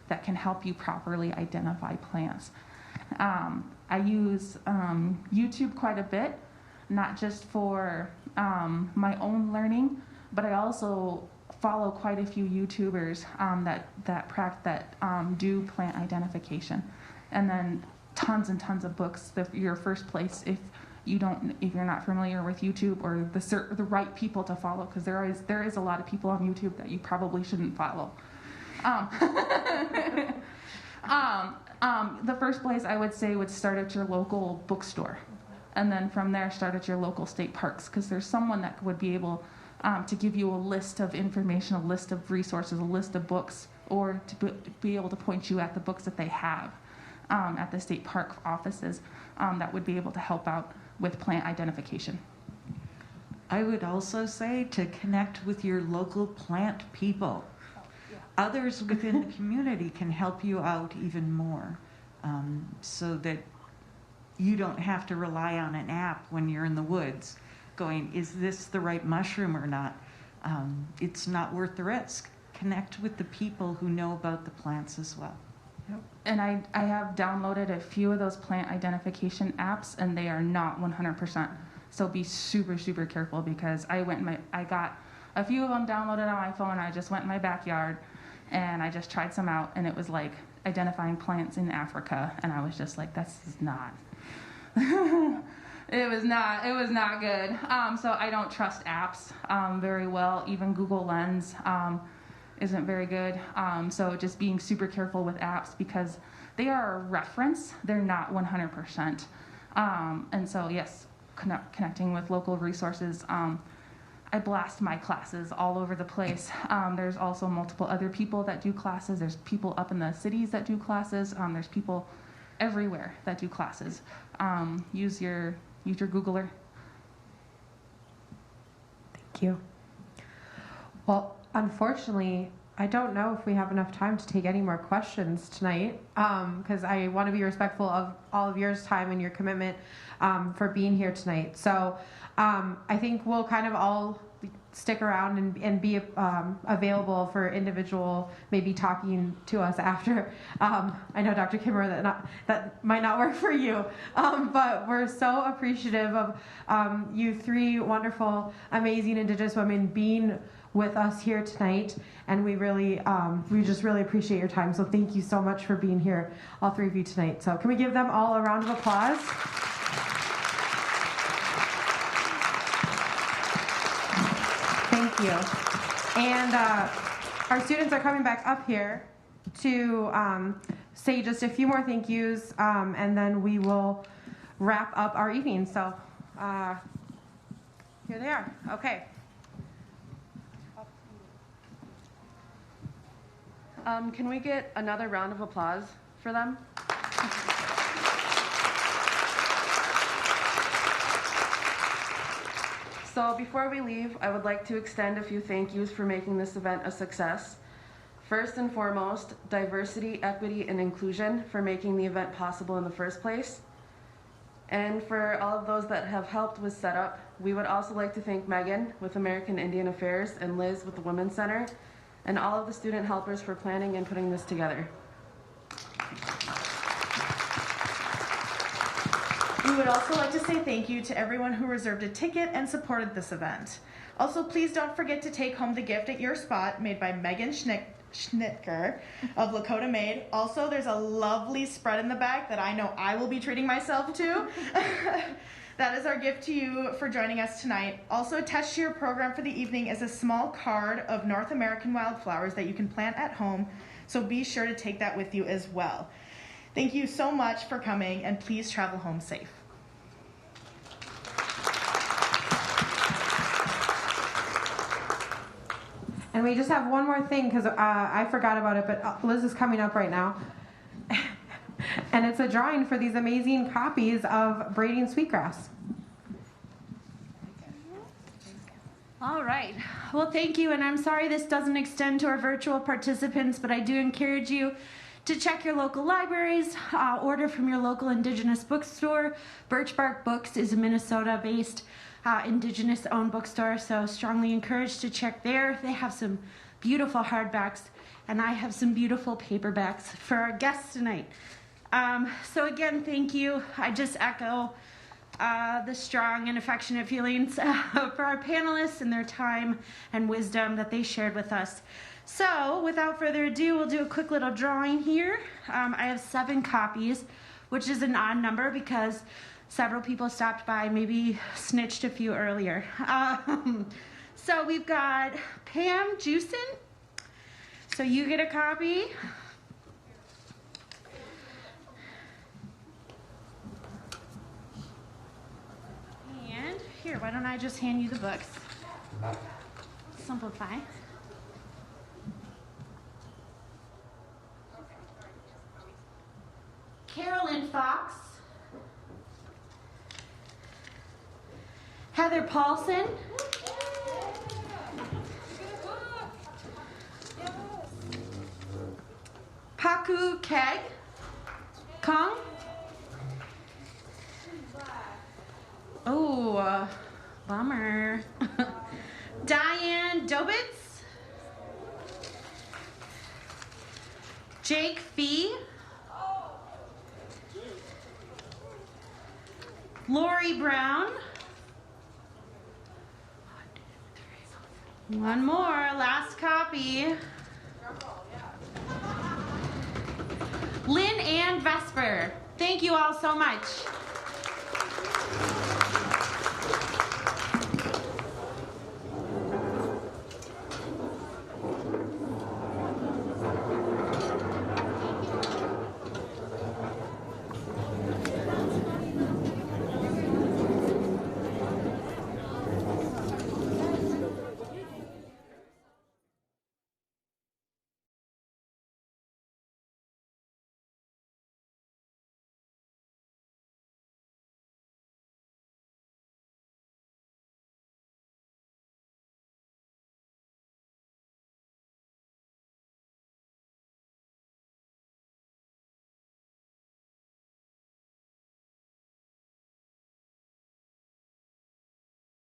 that can help you properly identify plants. I use YouTube quite a bit, not just for my own learning, but I also follow quite a few YouTubers that do plant identification, and then tons and tons of books. Your first place if you're not familiar with YouTube or the right people to follow, because there is a lot of people on YouTube that you probably shouldn't follow. The first place I would say would start at your local bookstore, and then from there start at your local state parks, because there's someone that would be able to give you a list of information, a list of resources, a list of books, or to be able to point you at the books that they have at the state park offices that would be able to help out with plant identification. I would also say to connect with your local plant people. Others within the community can help you out even more, so that you don't have to rely on an app when you're in the woods going, is this the right mushroom or not? It's not worth the risk. Connect with the people who know about the plants as well. And I have downloaded a few of those plant identification apps, and they are not 100%. So be super, super careful, because I got a few of them downloaded on my phone. I just went in my backyard and I just tried some out, and it was like identifying plants in Africa, and I was just like, this is not. It was not good. So I don't trust apps very well. Even Google Lens isn't very good. So just being super careful with apps because they are a reference. They're not 100%. And so yes, connecting with local resources. I blast my classes all over the place. There's also multiple other people that do classes. There's people up in the cities that do classes. There's people everywhere that do classes. Use your Googler. Thank you. Well, unfortunately, I don't know if we have enough time to take any more questions tonight, because I want to be respectful of all of your time and your commitment for being here tonight. So I think we'll kind of all stick around and be available for individual, maybe talking to us after. I know, Dr. Kimmer, that might not work for you, but we're so appreciative of you three wonderful, amazing Indigenous women being with us here tonight, and we just really appreciate your time. So thank you so much for being here, all three of you tonight. So can we give them all a round of applause? Thank you. And our students are coming back up here to say just a few more thank yous, and then we will wrap up our evening. So here they are. Okay. Can we get another round of applause for them? So before we leave, I would like to extend a few thank yous for making this event a success. First and foremost, diversity, equity, and inclusion for making the event possible in the first place. And for all of those that have helped with setup, we would also like to thank Megan with American Indian Affairs and Liz with the Women's Center, and all of the student helpers for planning and putting this together. We would also like to say thank you to everyone who reserved a ticket and supported this event. Also, please don't forget to take home the gift at your spot made by Megan Schnicker of Lakota Made. Also, there's a lovely spread in the back that I know I will be treating myself to. That is our gift to you for joining us tonight. Also attached to your program for the evening is a small card of North American wildflowers that you can plant at home, so be sure to take that with you as well. Thank you so much for coming, and please travel home safe. And we just have one more thing, because I forgot about it, but Liz is coming up right now. And it's a drawing for these amazing copies of Braiding Sweetgrass. All right. Well, thank you. And I'm sorry this doesn't extend to our virtual participants, but I do encourage you to check your local libraries, order from your local Indigenous bookstore. Birch Bark Books is a Minnesota-based Indigenous-owned bookstore, so strongly encouraged to check there. They have some beautiful hardbacks, and I have some beautiful paperbacks for our guests tonight. So again, thank you. I just echo the strong and affectionate feelings for our panelists and their time and wisdom that they shared with us. So without further ado, we'll do a quick little drawing here. I have 7 copies, which is an odd number because several people stopped by, maybe snitched a few earlier. So we've got Pam Jewson. So you get a copy. And here, why don't I just hand you the books? Simplify. Carolyn Fox. Heather Paulson. Paku Keg. Kong. Oh, bummer. Diane Dobitz. Jake Fee. Lori Brown. One more, last copy. Lynn and Vesper. Thank you all so much.